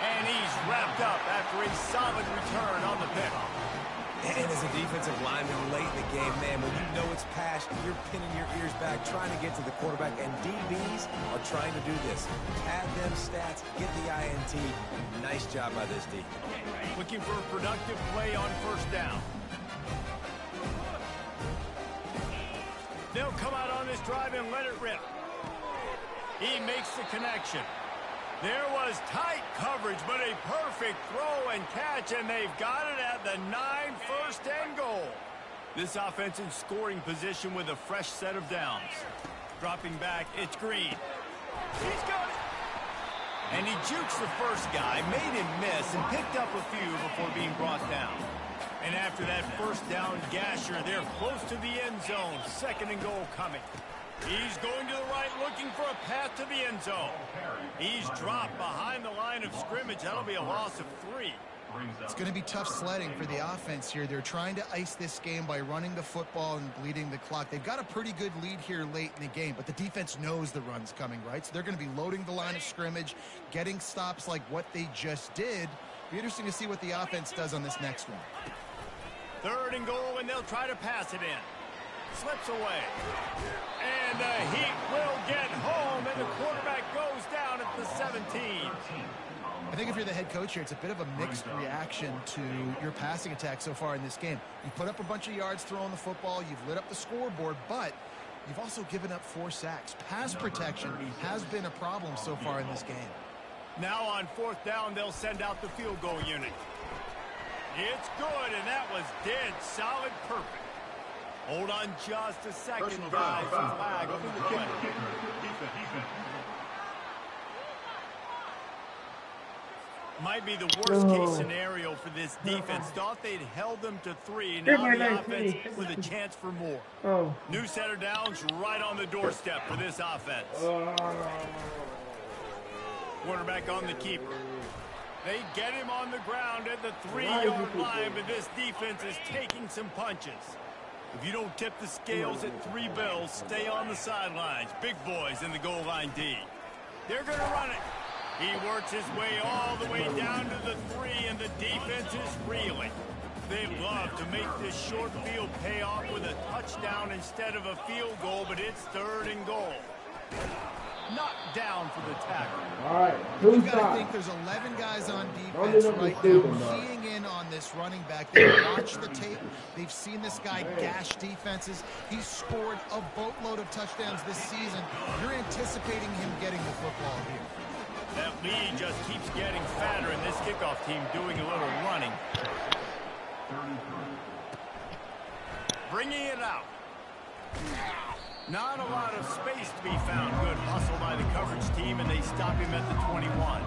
And he's wrapped up after a solid return on the pick. And as a defensive lineman late in the game, man, when you know it's passed, you're pinning your ears back, trying to get to the quarterback, and DBs are trying to do this. Pad them stats, get the INT. Nice job by this D. Looking for a productive play on 1st down. They'll come out on this drive and let it rip. He makes the connection. There was tight coverage, but a perfect throw and catch, and they've got it at the 9, 1st and goal. This offense in scoring position with a fresh set of downs. Dropping back, it's Green. He's got it. And he jukes the first guy, made him miss, and picked up a few before being brought down. And after that 1st down gasher, they're close to the end zone. 2nd and goal coming. He's going to the right, looking for a path to the end zone. He's dropped behind the line of scrimmage. That'll be a loss of 3. It's going to be tough sledding for the offense here. They're trying to ice this game by running the football and bleeding the clock. They've got a pretty good lead here late in the game, but the defense knows the run's coming, right? So they're going to be loading the line of scrimmage, getting stops like what they just did. Be interesting to see what the offense does on this next one. 3rd and goal, and they'll try to pass it in. Slips away. And the Heat will get home, and the quarterback goes down at the 17. I think if you're the head coach here, it's a bit of a mixed reaction to your passing attack so far in this game. You put up a bunch of yards throwing the football, you've lit up the scoreboard, but You've also given up 4 sacks. Pass protection has been a problem so far in this game. Now on 4th down, they'll send out the field goal unit. It's good, and that was dead solid perfect. Hold on just a second, guys. Flag over the play. Might be the worst case scenario for this defense. Thought they'd held them to 3. Now the offense with a chance for more. New center downs right on the doorstep for this offense. Quarterback on the keeper. They get him on the ground at the 3-yard line, but this defense is taking some punches. If you don't tip the scales at 3 bills, stay on the sidelines. Big boys in the goal line D. They're going to run it. He works his way all the way down to the 3, and the defense is reeling. They love to make this short field pay off with a touchdown instead of a field goal, but it's 3rd and goal. Knocked down for the tackle. All right, You've got to think there's 11 guys on defense right now keying in on this running back. They've watched the tape. They've seen this guy gash defenses. He's scored a boatload of touchdowns this season. You're anticipating him getting the football here. That lead just keeps getting fatter, and this kickoff team doing a little running. Bringing it out. Not a lot of space to be found. Good hustle by the coverage team, and they stop him at the 21.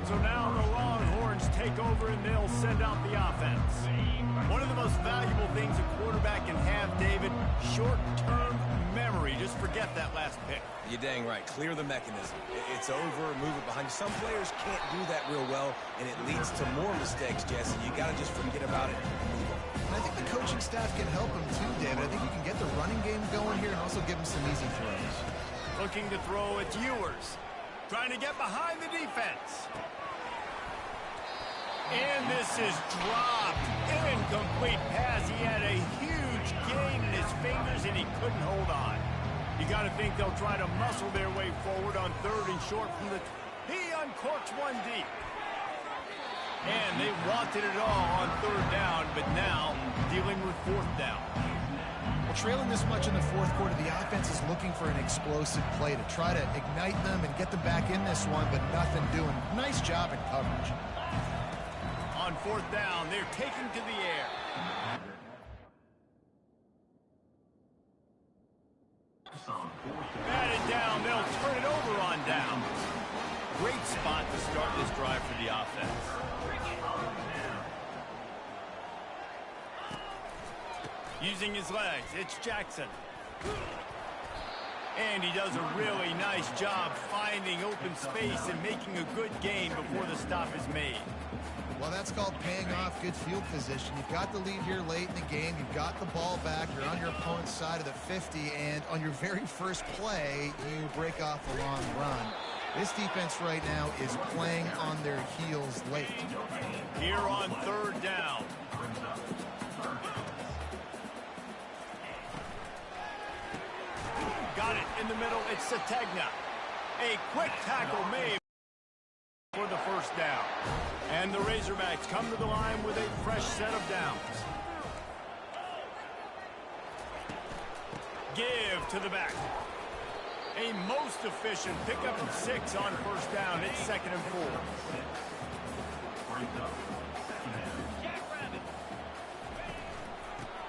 So now the Longhorns take over, and they'll send out the offense. One of the most valuable things a quarterback can have, David, short-term memory. Just forget that last pick. You're dang right. Clear the mechanism. It's over. Move it behind you. Some players can't do that real well, and it leads to more mistakes, Jesse. You got to just forget about it and move on. And I think the coaching staff can help him too, David. I think you can get the running game going here and also give him some easy throws. Looking to throw, it's Ewers. Trying to get behind the defense. And this is dropped. Incomplete pass. He had a huge gain in his fingers, and he couldn't hold on. You got to think they'll try to muscle their way forward on 3rd and short from the... He uncorks one deep. And they wanted it all on 3rd down, but now dealing with 4th down. Well, trailing this much in the 4th quarter, the offense is looking for an explosive play to try to ignite them and get them back in this one, but nothing doing. Nice job in coverage. On 4th down, they're taking to the air. Batted down, they'll turn it over on down. Great spot to start this drive for the offense. Using his legs, it's Jackson. And he does a really nice job finding open space and making a good gain before the stop is made. Well, that's called paying off good field position. You've got the lead here late in the game. You've got the ball back. You're on your opponent's side of the 50, and on your very first play, you break off a long run. This defense right now is playing on their heels late. Here on 3rd down. Got it in the middle. It's Sategna. A quick tackle made for the 1st down. And the Razorbacks come to the line with a fresh set of downs. Give to the back. A most efficient pickup of 6 on 1st down. It's 2nd and 4.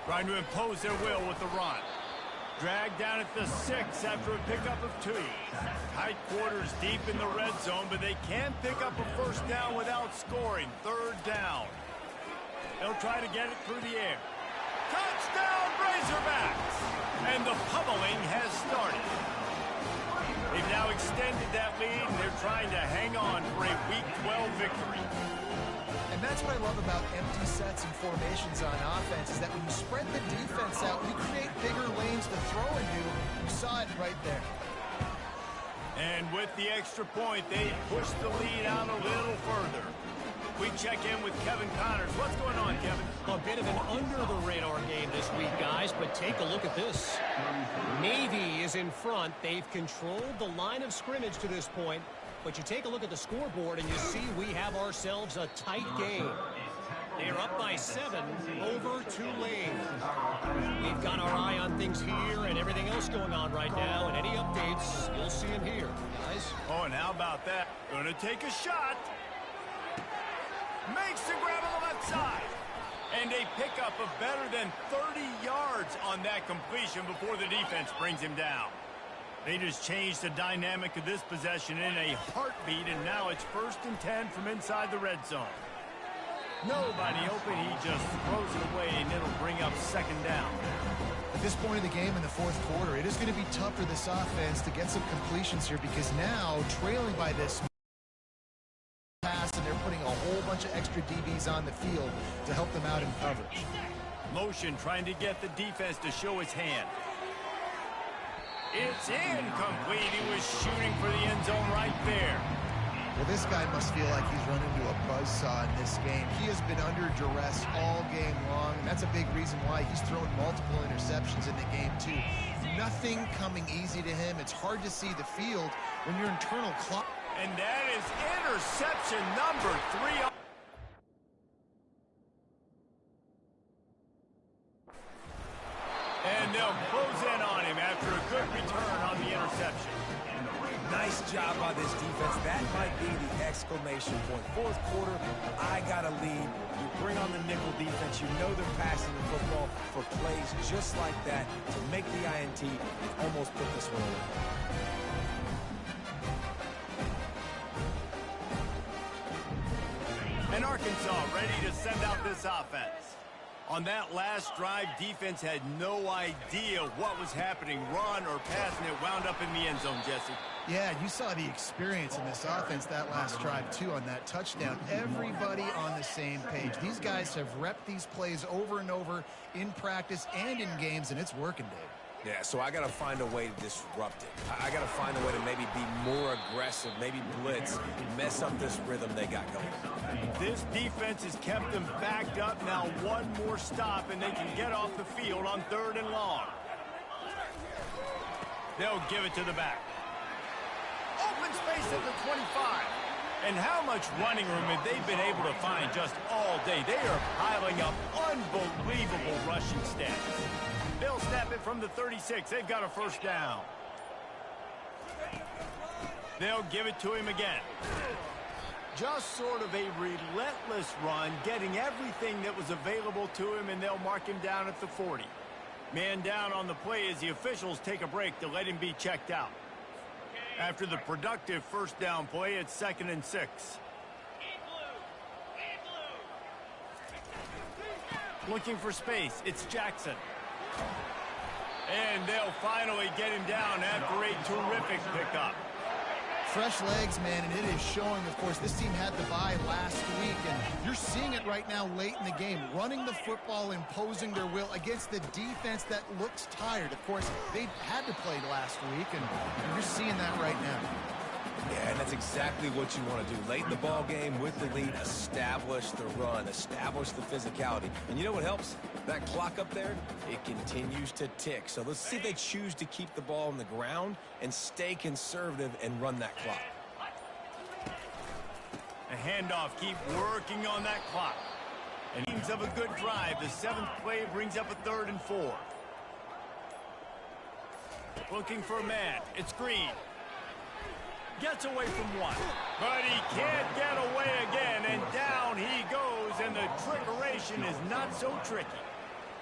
Trying to impose their will with the run. Dragged down at the 6 after a pickup of 2. Tight quarters deep in the red zone, but they can't pick up a 1st down without scoring. 3rd down. They'll try to get it through the air. Touchdown, Razorbacks! And the pummeling has started. They've now extended that lead, and they're trying to hang on for a Week 12 victory. And that's what I love about empty sets and formations on offense, is that when you spread the defense out, you create bigger lanes to throw into. You saw it right there. And with the extra point, they push the lead out a little further. We check in with Kevin Connors. What's going on, Kevin? A bit of an under-the-radar game this week, guys, but take a look at this. Navy is in front. They've controlled the line of scrimmage to this point. But you take a look at the scoreboard, and you see we have ourselves a tight game. They're up by 7 over Tulane. We've got our eye on things here and everything else going on right now, and any updates, you'll see them here, guys. Oh, and how about that? Gonna take a shot. Makes the grab on the left side. And a pickup of better than 30 yards on that completion before the defense brings him down. They just changed the dynamic of this possession in a heartbeat, and now it's 1st and 10 from inside the red zone. Nobody open, he just throws it away, and it'll bring up 2nd down. At this point of the game in the 4th quarter, it is going to be tough for this offense to get some completions here because now, trailing by this pass, and they're putting a whole bunch of extra DBs on the field to help them out in coverage. Motion trying to get the defense to show his hand. It's incomplete. He was shooting for the end zone right there. Well, this guy must feel like he's run into a buzzsaw in this game. He has been under duress all game long, and that's a big reason why he's thrown multiple interceptions in the game, too. Nothing coming easy to him. It's hard to see the field when your internal clock. And that is interception number 3. And they'll close in on him after a good return on the interception. Nice job by this defense. That might be the exclamation point. 4th quarter, I got a lead. You bring on the nickel defense. You know they're passing the football for plays just like that to make the INT and almost put this one away. And Arkansas ready to send out this offense. On that last drive, defense had no idea what was happening. Run or pass, and it wound up in the end zone, Jesse. Yeah, you saw the experience in this offense that last drive, too, on that touchdown. Everybody on the same page. These guys have repped these plays over and over in practice and in games, and it's working, Dave. Yeah, so I got to find a way to disrupt it. I got to find a way to maybe be more aggressive, maybe blitz, mess up this rhythm they got going. This defense has kept them backed up. Now one more stop, and they can get off the field on 3rd and long. They'll give it to the back. Open space at the 25. And how much running room have they been able to find just all day? They are piling up unbelievable rushing stats. They'll snap it from the 36. They've got a 1st down. They'll give it to him again. Just sort of a relentless run, getting everything that was available to him, and they'll mark him down at the 40. Man down on the play as the officials take a break to let him be checked out. After the productive 1st down play, it's 2nd and 6. Looking for space, it's Jackson. And they'll finally get him down after a terrific pickup. Fresh legs, man, and it is showing, of course. This team had the bye last week, and you're seeing it right now late in the game. Running the football, imposing their will against the defense that looks tired. Of course, they had to play last week, and you're seeing that right now. Yeah, and that's exactly what you want to do. Late in the ball game with the lead, establish the run, establish the physicality. And you know what helps? That clock up there, it continues to tick. So let's see if they choose to keep the ball on the ground and stay conservative and run that clock. A handoff, keep working on that clock. And teams of a good drive. The 7th play brings up a 3rd and 4. Looking for a man. It's Green. Gets away from one, but he can't get away again, and down he goes, and the trickeration is not so tricky.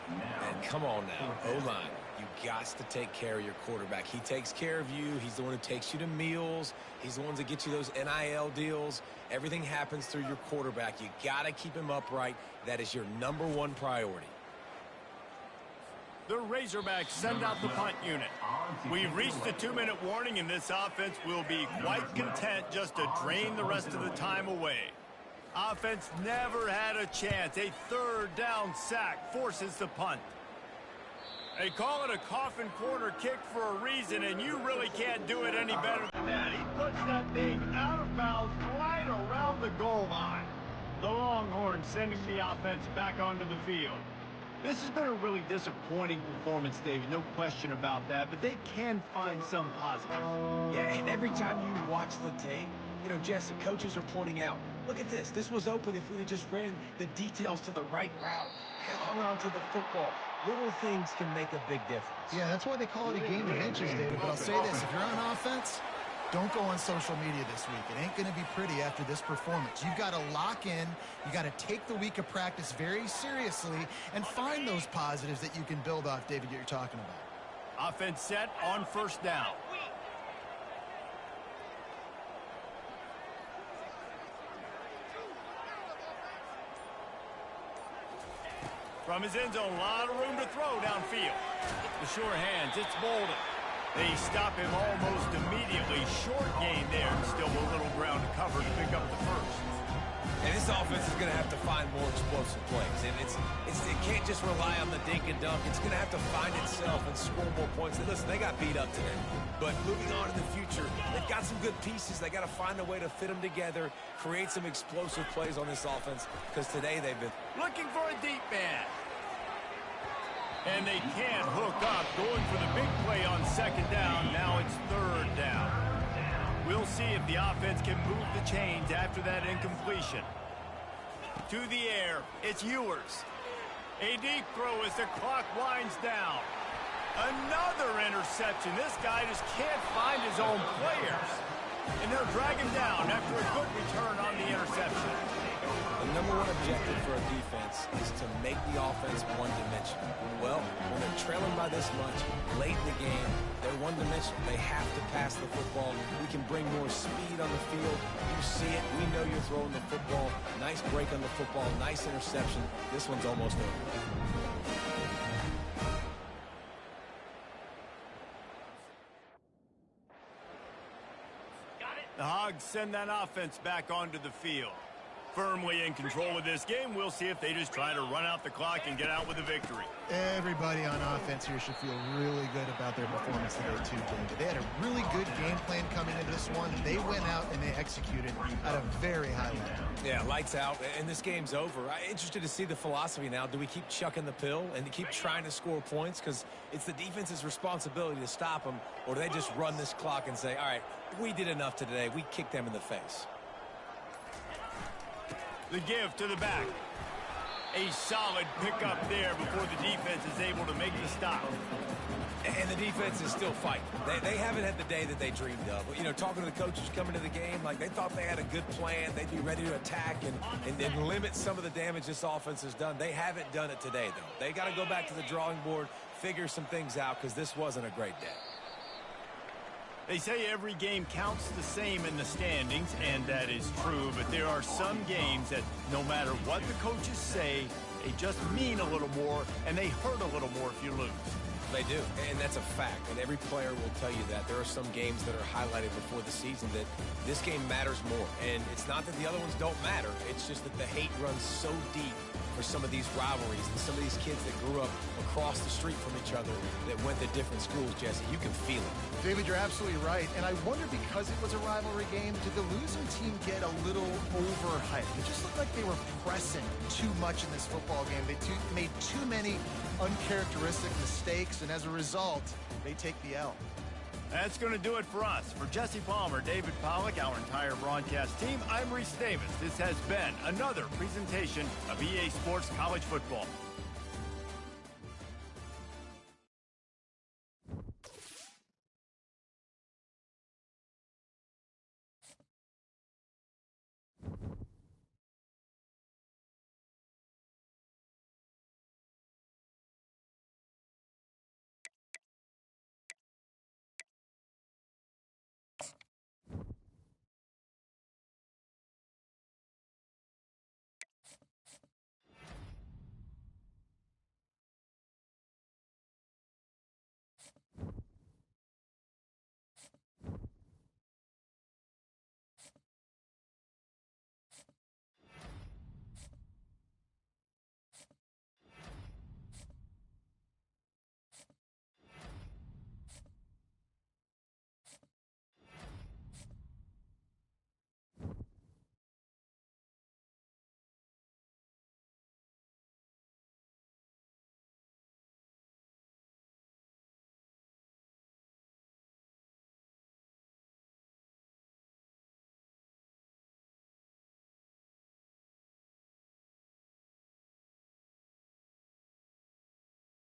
And come on now, O-line, you got to take care of your quarterback. He takes care of you. He's the one who takes you to meals. He's the one that gets you those NIL deals. Everything happens through your quarterback. You got to keep him upright. That is your #1 priority. The Razorbacks send out the punt unit. We've reached the 2-minute warning, and this offense will be quite content just to drain the rest of the time away. Offense never had a chance. A 3rd down sack forces the punt. They call it a coffin corner kick for a reason, and you really can't do it any better than that. He puts that thing out of bounds right around the goal line. The Longhorn sending the offense back onto the field. This has been a really disappointing performance, Dave. No question about that, but they can find some positives. Yeah, and every time you watch the tape, you know, Jesse, coaches are pointing out, look at this. This was open if we had just ran the details to the right route and hung on to the football. Little things can make a big difference. Yeah, that's why they call it a game of inches, David. But I'll say this, if you're on offense, don't go on social media this week. It ain't going to be pretty after this performance. You've got to lock in. You got to take the week of practice very seriously and find those positives that you can build off, David, that you're talking about. Offense set on first down. From his end zone, a lot of room to throw downfield. The sure hands, it's Bolden. They stop him almost immediately. Short gain there, still a little ground to cover to pick up the first. And this offense is going to have to find more explosive plays. And it can't just rely on the dink and dunk. It's going to have to find itself and score more points. And listen, they got beat up today. But moving on in the future, they've got some good pieces. They got to find a way to fit them together, create some explosive plays on this offense, because today they've been looking for a deep man. And they can't hook up, going for the big play on second down. Now it's third down. We'll see if the offense can move the chains after that incompletion. To the air, it's Ewers. A deep throw as the clock winds down. Another interception. This guy just can't find his own players. And they'll drag him down after a good return on the interception. The number one objective for a defense is to make the offense one-dimensional. Well, when they're trailing by this much, late in the game, they're one-dimensional. They have to pass the football. We can bring more speed on the field. You see it. We know you're throwing the football. Nice break on the football. Nice interception. This one's almost over. The Hogs send that offense back onto the field. Firmly in control of this game. We'll see if they just try to run out the clock and get out with a victory. Everybody on offense here should feel really good about their performance today, too, David. They had a really good game plan coming into this one. They went out and they executed at a very high level. Yeah, lights out, and this game's over. I'm interested to see the philosophy now. Do we keep chucking the pill and keep trying to score points? Because it's the defense's responsibility to stop them, or do they just run this clock and say, all right, we did enough today. We kicked them in the face. The give to the back. A solid pickup there before the defense is able to make the stop. And the defense is still fighting. They haven't had the day that they dreamed of. You know, talking to the coaches coming to the game, like they thought they had a good plan. They'd be ready to attack and limit some of the damage this offense has done. They haven't done it today, though. They got to go back to the drawing board, figure some things out, because this wasn't a great day. They say every game counts the same in the standings, and that is true, but there are some games that no matter what the coaches say, they just mean a little more, and they hurt a little more if you lose. They do, and that's a fact, and every player will tell you that. There are some games that are highlighted before the season that this game matters more, and it's not that the other ones don't matter. It's just that the hate runs so deep for some of these rivalries and some of these kids that grew up across the street from each other that went to different schools, Jesse. You can feel it. David, you're absolutely right. And I wonder, because it was a rivalry game, did the losing team get a little overhyped? It just looked like they were pressing too much in this football game. They made too many uncharacteristic mistakes, and as a result, they take the L. That's going to do it for us. For Jesse Palmer, David Pollack, our entire broadcast team, I'm Reese Davis. This has been another presentation of EA Sports College Football.